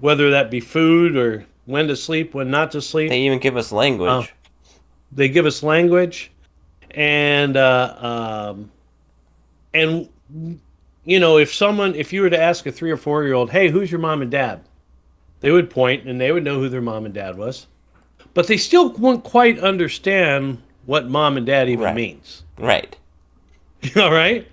whether that be food or when to sleep, when not to They sleep. even give us Uh, language. they give us language, and and if you were to ask a 3 or 4 year old, "Hey, who's your mom and dad?" They would point, and they would know who their mom and dad was, but they still won't quite understand what mom and dad even Right. means. Right. All right?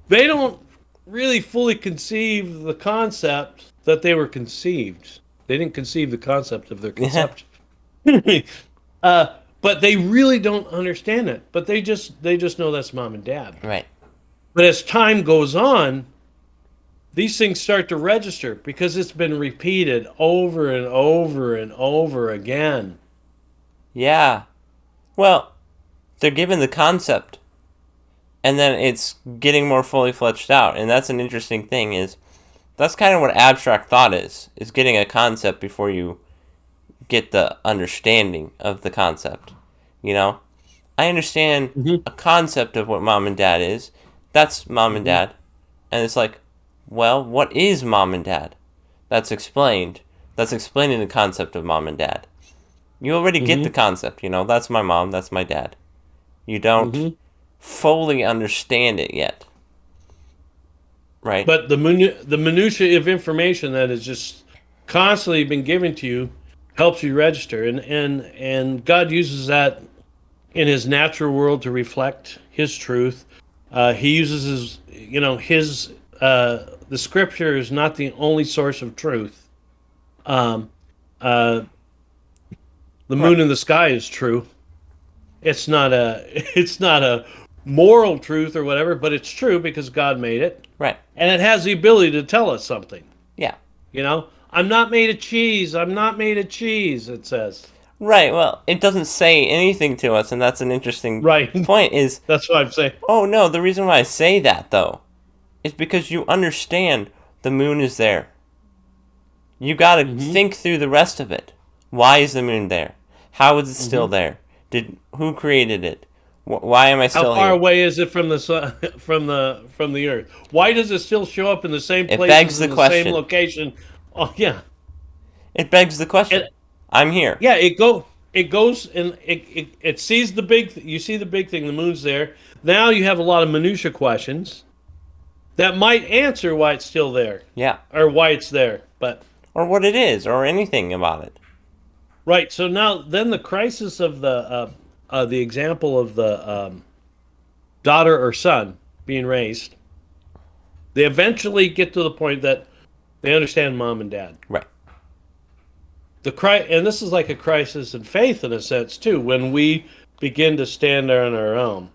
They don't really fully conceive the concept that they were conceived. They didn't conceive the concept of their conception. But they really don't understand it. But they just know that's mom and dad. Right. But as time goes on, these things start to register because it's been repeated over and over and over again. Yeah. Well, they're given the concept, and then it's getting more fully fleshed out, and that's an interesting thing. Is that's kind of what abstract thought is getting a concept before you get the understanding of the concept. You know, I understand Hmm. a concept of what mom and dad is. That's mom and Hmm. dad, and it's like, well, what is mom and dad? That's explained. That's explaining the concept of mom and dad. You already get the Hmm. concept, that's my mom, that's my dad. You don't Hmm. fully understand it yet, right? But the minutia of information that has just constantly been given to you helps you register, and God uses that in His natural world to reflect His truth. He uses his the Scripture is not the only source of truth. Um, uh, the Right, moon in the sky is true. It's not a it's not a moral truth or whatever, but it's true because God made it, right, and it has the ability to tell us something. yeah. I'm not made of cheese. I'm not made of cheese. It says. Right, well, it doesn't say anything to us, and that's an interesting Right. point is, That's what I'm saying. oh no, the reason why I say that, though, is because you understand the moon is there. You gotta Hmm. think through the rest of it. Why is the moon there? How is it still Hmm. there? Who created it? Why am I How still far here? away is it from the sun, from the earth? Why does it still show up in the same It begs places the in the same question. location? Oh yeah, It begs the and question. I'm here. yeah, it goes and it sees the big. You see the big thing. The moon's there. Now you have a lot of minutia questions that might answer why it's still there Yeah. or why it's there. But Or what it is, or anything about it. right, so now then the crisis of the example of the daughter or son being raised, they eventually get to the point that they understand mom and dad. Right. And this is like a crisis in faith in a sense too. When we begin to stand there on our own,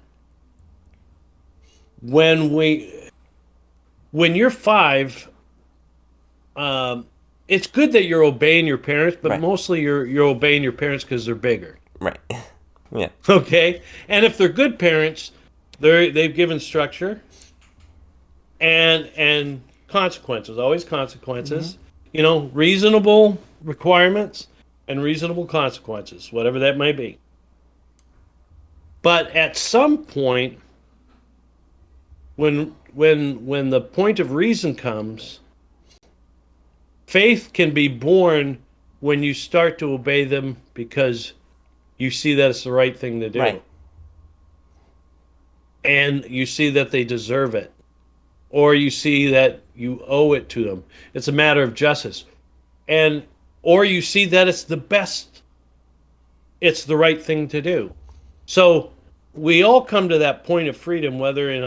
when we, when you're 5, it's good that you're obeying your parents, but Right. mostly you're obeying your parents because they're bigger. Right. Yeah. Okay, and if they're good parents, they've given structure and consequences, always consequences. Reasonable requirements and reasonable consequences, whatever that may be. But at some point, when the point of reason comes, faith can be born when you start to obey them because you see that it's the right thing to do. Right. And you see that they deserve it. Or you see that you owe it to them. It's a matter of justice. Or you see that it's it's the right thing to do. So we all come to that point of freedom, whether in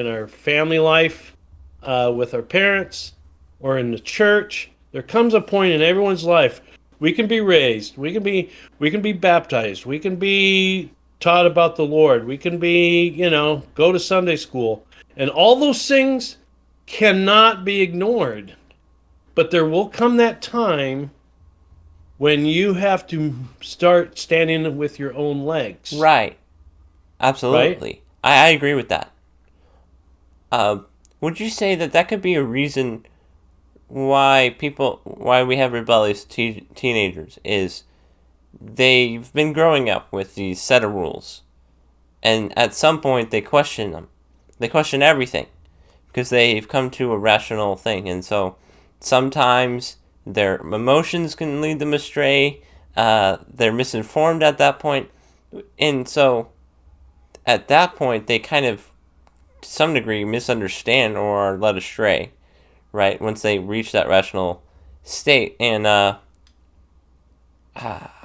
our family life, with our parents, or in the church. There comes a point in everyone's life we can be raised, we can be baptized, we can be taught about the Lord, we can be go to Sunday school, and all those things cannot be ignored. But there will come that time when you have to start standing with your own legs. Right. Absolutely. Right? I agree with that. Would you say that could be a reason why we have rebellious teenagers is they've been growing up with these set of rules, and at some point they question them. They question everything because they've come to a rational thing, and so sometimes their emotions can lead them astray. They're misinformed at that point, and so at that point they kind of, to some degree, misunderstand or are led astray, right? Once they reach that rational state, and I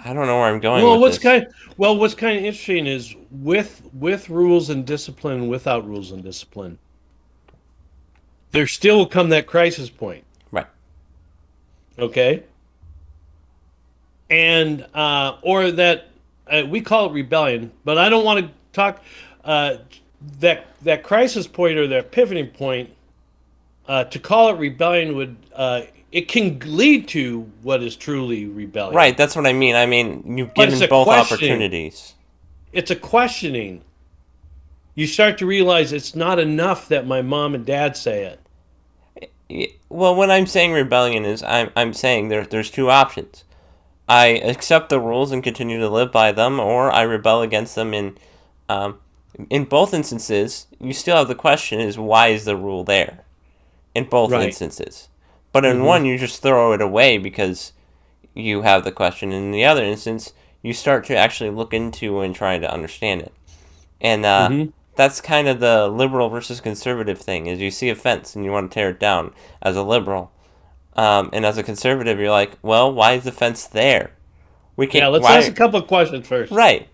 don't know where I'm going with this. What's kind of interesting is with rules and discipline, without rules and discipline, there still will come that crisis point. Right. Okay. And or that we call it rebellion, but I don't want to talk that crisis point or that pivoting point. To call it rebellion would it can lead to what is truly rebellion. Right, that's what I mean. I mean, you've But given it's a both questioning. opportunities. It's a questioning. You start to realize it's not enough that my mom and dad say it. Well, when I'm saying rebellion is I'm saying there's two options. I accept the rules and continue to live by them, or I rebel against them. In both instances, you still have the question: is why is the rule there? In both Right. instances, but in one you just throw it away because you have the question. In the other instance, you start to actually look into and try to understand it, and that's kind of the liberal versus conservative thing. Is you see a fence and you want to tear it down as a liberal, and as a conservative, you're like, well, why is the fence there? We can't. Yeah, let's why, ask a couple of questions first. Right.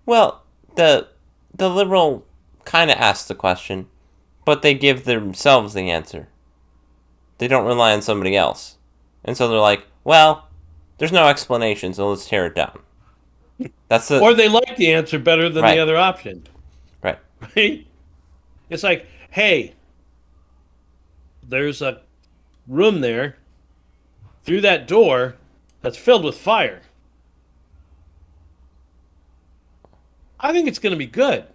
Well, the liberal kind of asks the question, but they give themselves the answer. They don't rely on somebody else. And so they're like, well, there's no explanation, so let's tear it down. That's the... Or they like the answer better than Right. the other option. Right. Right? It's like, hey, there's a room there through that door that's filled with fire. I think it's going to be good.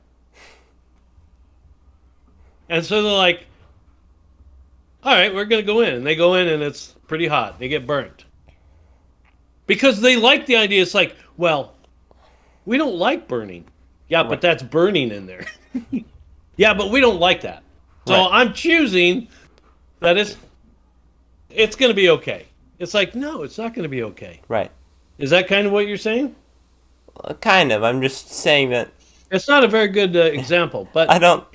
And so they're like, all right, we're going to go in. And they go in and it's pretty hot. They get burnt. Because they like the idea. It's like, well, we don't like burning. Yeah, but that's burning in there. Yeah, but we don't like that. So Right. I'm choosing that it's going to be okay. It's like, no, it's not going to be okay. Right. Is that kind of what you're saying? Kind of. I'm just saying that It's not a very good example, but I don't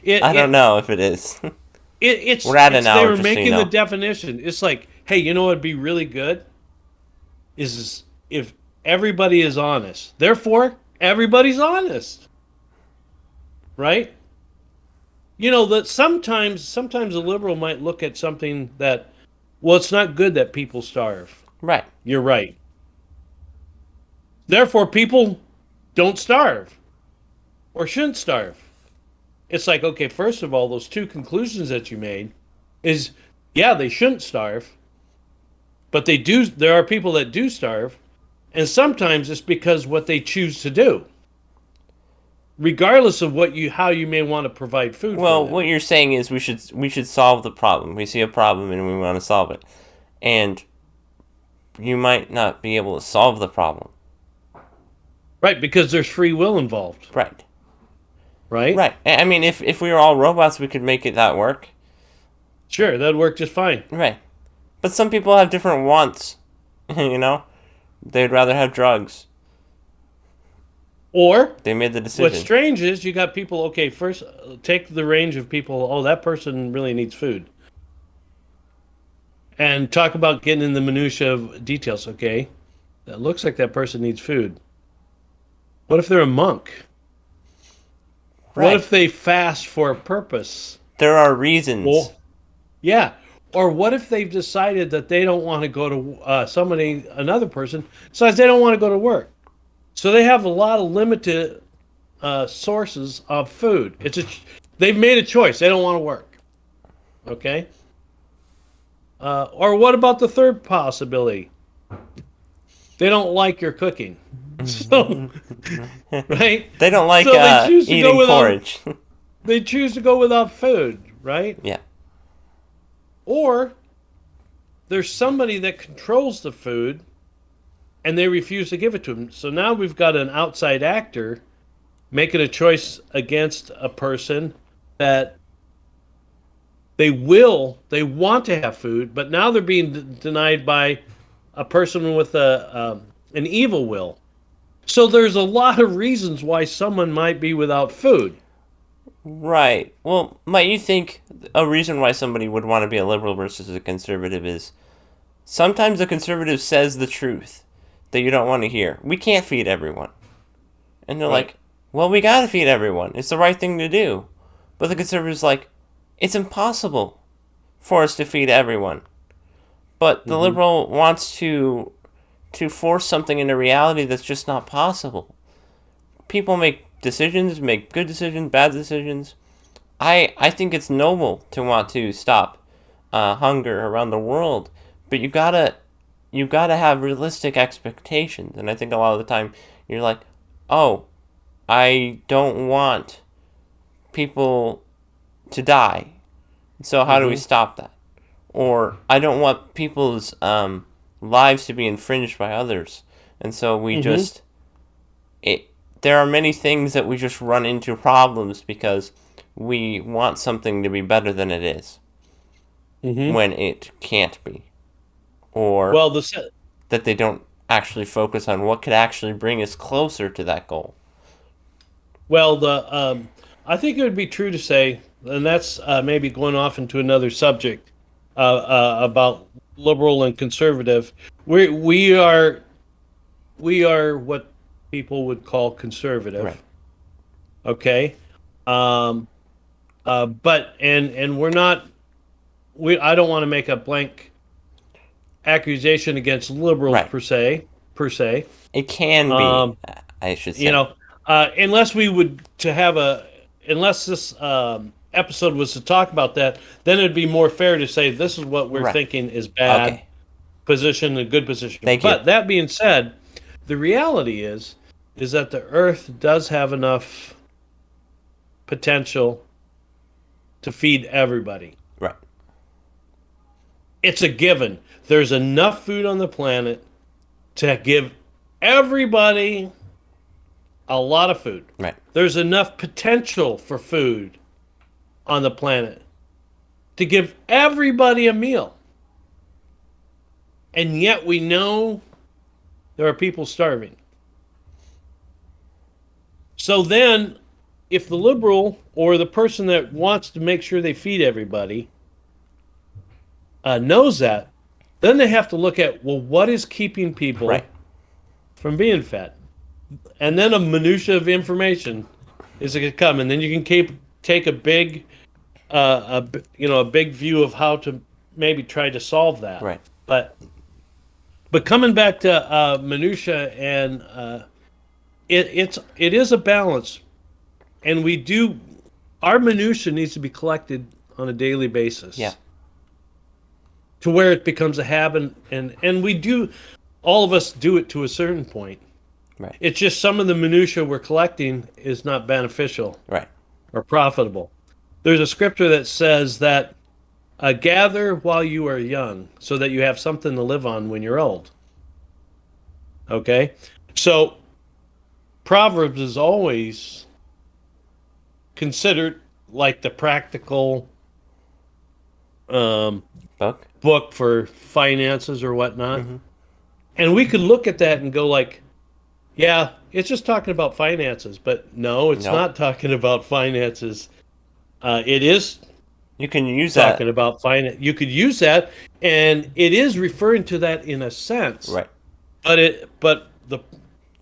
know if it is. It's We're at it's, an they hour, were just so you making know. the definition. It's like, hey, you know what'd be really good is if everybody is honest. Therefore, everybody's honest, right? You know that sometimes a liberal might look at something that, well, it's not good that people starve. Right. You're right. Therefore, people don't starve or shouldn't starve. It's like, okay, first of all, those two conclusions that you made is, yeah, they shouldn't starve, but they do. There are people that do starve, and sometimes it's because what they choose to do, regardless of how you may want to provide food for Well, them. what you're saying is we should solve the problem. We see a problem and we want to solve it. And you might not be able to solve the problem. Right, because there's free will involved. Right. Right? Right. I mean, if we were all robots, we could make it that work. Sure, that'd work just fine. Right. But some people have different wants. You know? They'd rather have drugs. Or They made the what's decision. strange is you got people, okay, first take the range of people, oh, that person really needs food. And talk about getting in the minutia of details, okay? That looks like that person needs food. What if they're a monk? What Right. if they fast for a purpose? There are reasons. Well, yeah. Or what if they've decided that they don't want to go to another person decides they don't want to go to work. So they have a lot of limited sources of food. They've made a choice. They don't want to work. Okay. Or what about the third possibility? They don't like your cooking. So, right? They don't like So they choose to go eating without. porridge. They choose to go without food, right? Yeah. Or there's somebody that controls the food and they refuse to give it to them. So now we've got an outside actor making a choice against a person that they want to have food, but now they're being denied by a person with an evil will. So there's a lot of reasons why someone might be without food. Right. Well, might you think a reason why somebody would want to be a liberal versus a conservative is sometimes the conservative says the truth that you don't want to hear. We can't feed everyone. And they're Right. like, well, we gotta feed everyone. It's the right thing to do. But the conservative's like, it's impossible for us to feed everyone. But the liberal wants to force something into reality that's just not possible. People make decisions, make good decisions, bad decisions. I think it's noble to want to stop hunger around the world, but you gotta have realistic expectations. And I think a lot of the time you're like, oh, I don't want people to die, so how do we stop that? Or I don't want people's lives to be infringed by others, and so we just it. There are many things that we just run into problems because we want something to be better than it is when it can't be, or Well, that they don't actually focus on what could actually bring us closer to that goal. the I think it would be true to say, and that's maybe going off into another subject about liberal and conservative. We are what people would call conservative. Right. Okay, but and we're not. I don't want to make a blank accusation against liberals Right. per se. It can Um, be, I should say. you know, unless we would to have unless this episode was to talk about that, then it'd be more fair to say this is what we're Right. thinking is bad Okay. position and good position. Thank you. But that being said, the reality is that the Earth does have enough potential to feed everybody. Right. It's a given. There's enough food on the planet to give everybody a lot of food. Right. There's enough potential for food on the planet to give everybody a meal. And yet we know there are people starving. So then, if the liberal or the person that wants to make sure they feed everybody knows that, then they have to look at, well, what is keeping people Right. from being fed? and then a minutia of information is going to come, and then you can take a big, a big view of how to maybe try to solve that. Right. But coming back to minutia, and it is a balance, and we do our minutia needs to be collected on a daily Yeah. basis to where it becomes a habit, and we do all of us do it to a certain point. Right. It's just some of the minutia we're collecting is not beneficial Right. or profitable. There's a scripture that says that gather while you are young so that you have something to live on when you're old. Okay? So, Proverbs is always considered like the practical um, Book. book for finances or whatnot. Mm-hmm. And we could look at that and go like, yeah, it's just talking about finances, but no, it's Nope. not talking about finances. It is You can use talking that. about finance. You could use that, and it is referring to that in a sense. Right. But the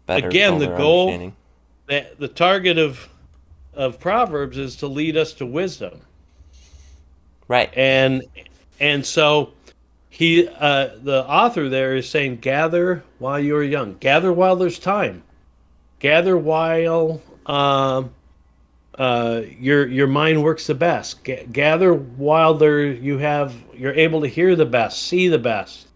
Better, again, the fuller goal, understanding. the target of Proverbs is to lead us to wisdom, Right. and so the author there is saying, gather while you are young, gather while there's time, gather while your mind works the best. Gather while you're able to hear the best, see the best.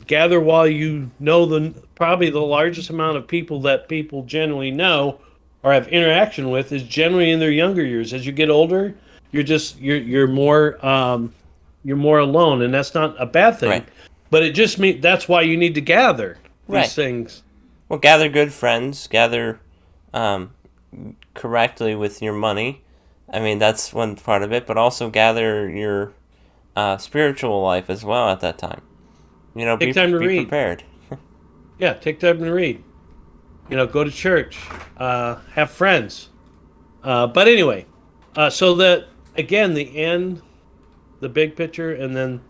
Gather while you know probably the largest amount of people that people generally know or have interaction with is generally in their younger years. As you get older, you're more alone, and that's not a bad thing. Right. But it just means that's why you need to gather Right. these things. Well, gather good friends. Gather um, correctly with your money. I mean, that's one part of it, but also gather your spiritual life as well at that time. You know, Take time to be read. prepared. Yeah, take time to read. Go to church, have friends. But anyway, so that again, the end, the big picture, and then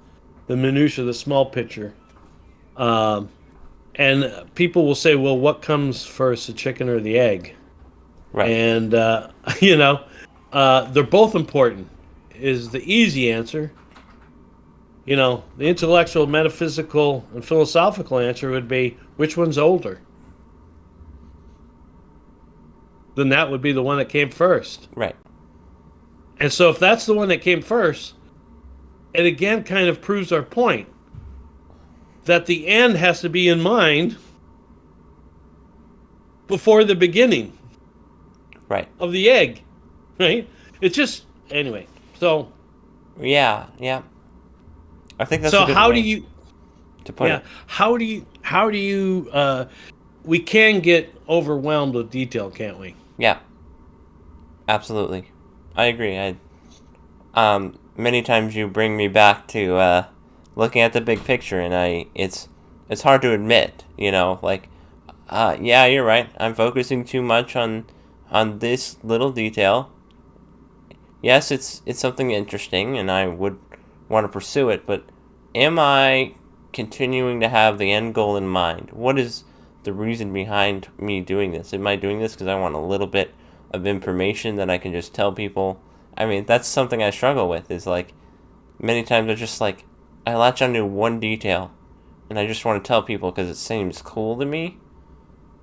the minutia, the small picture. Um, and people will say, "Well, what comes first, the chicken or the egg?" Right. And they're both important. Is the easy answer. The intellectual, metaphysical, and philosophical answer would be which one's older? Then that would be the one that came first. Right. And so if that's the one that came first, it again kind of proves our point that the end has to be in mind before the beginning Right. of the egg, right? It's just anyway. So Yeah. Yeah. I think that's a so good how do way you to put it. how do you we can get overwhelmed with detail, can't we? Yeah. Absolutely. I agree. Many times you bring me back to looking at the big picture, and it's hard to admit, like, yeah, you're right. I'm focusing too much on this little detail. Yes, it's something interesting, and I would want to pursue it, but am I continuing to have the end goal in mind? What is the reason behind me doing this? Am I doing this because I want a little bit of information that I can just tell people? I mean, that's something I struggle with, is like, many times I just like, I latch onto one detail, and I just want to tell people because it seems cool to me.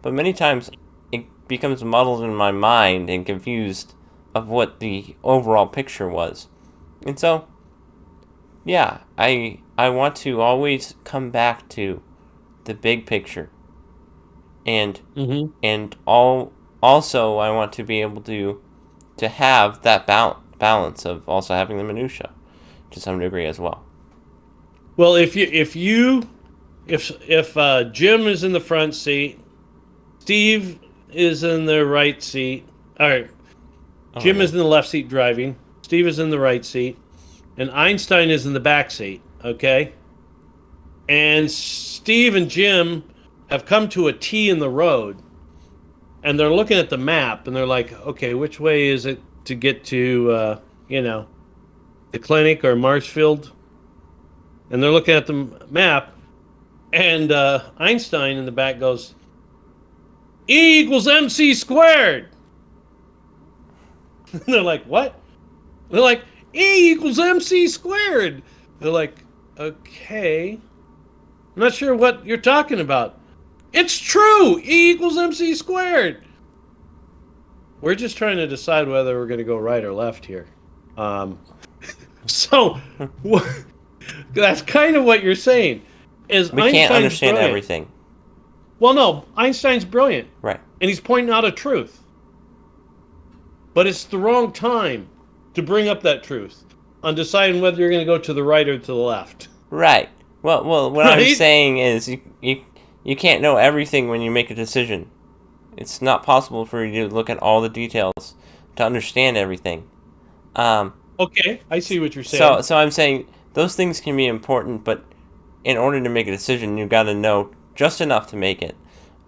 But many times it becomes muddled in my mind and confused of what the overall picture was. And so, yeah, I want to always come back to the big picture, and Mm-hmm. also I want to be able to have that balance of also having the minutia to some degree as well. Well, if Jim is in the front seat, Steve is in the right seat. All right, Oh Jim yeah. is in the left seat driving. Steve is in the right seat, and Einstein is in the back seat. Okay, and Steve and Jim have come to a T in the road, and they're looking at the map, and they're like, "Okay, which way is it to get to the clinic or Marshfield?" And they're looking at the map, and Einstein in the back goes, E equals MC squared. They're like, what? They're like, E equals MC squared. They're like, okay. I'm not sure what you're talking about. It's true. E equals MC squared. We're just trying to decide whether we're going to go right or left here. Um, so that's kind of what you're saying. Is We can't Einstein's understand brilliant? everything. Well, no, Einstein's brilliant, Right. and he's pointing out a truth. But it's the wrong time to bring up that truth on deciding whether you're going to go to the right or to the left. Right. Well, what I'm Right? saying is you can't know everything when you make a decision. It's not possible for you to look at all the details to understand everything. Okay, I see what you're saying. So I'm saying those things can be important, but in order to make a decision, you've got to know just enough to make it.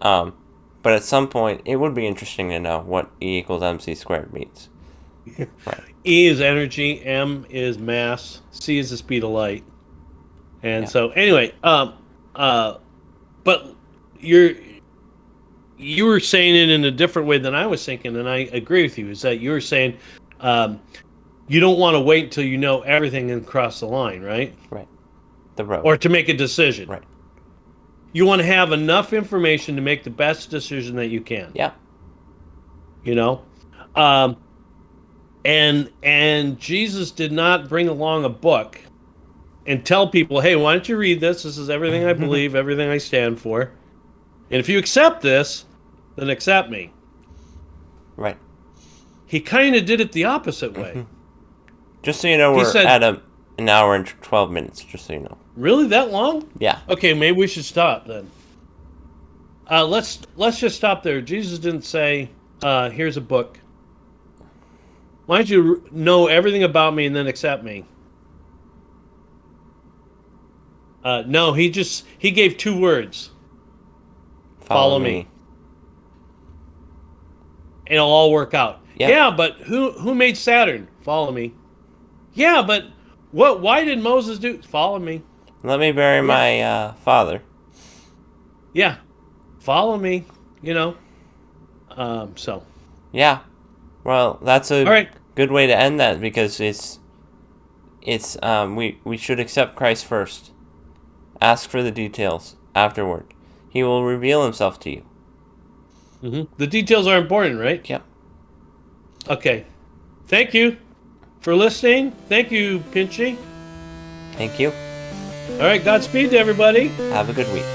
But at some point, it would be interesting to know what E equals MC squared means. Right. E is energy, M is mass, C is the speed of light. And Yeah. so anyway, but you were saying it in a different way than I was thinking, and I agree with you. Is that you were saying you don't want to wait until you know everything and cross the line, right? Right. The road. Or to make a decision. Right. You want to have enough information to make the best decision that you can. Yeah. You know, and Jesus did not bring along a book and tell people, hey, why don't you read this? This is everything I believe, everything I stand for. And if you accept this, then accept me. Right. He kind of did it the opposite way. Just so you know, He we're said- at an hour and 12 minutes, just so you know. Really, that long? Yeah. Okay, maybe we should stop then. Let's just stop there. Jesus didn't say, here's a book. Why don't you know everything about me and then accept me? No, he gave 2 words. Follow me. And it'll all work out. Yep. Yeah, but who made Saturn? Follow me. Yeah, but why did Moses do? Follow me. Let me bury my father. Yeah. Follow me, you know. So. Yeah. Well, that's a All right. good way to end that, because we should accept Christ first. Ask for the details afterward. He will reveal himself to you. Mm-hmm. The details are important, right? Yep. Okay. Thank you for listening. Thank you, Pinchy. Thank you. All right, Godspeed to everybody. Have a good week.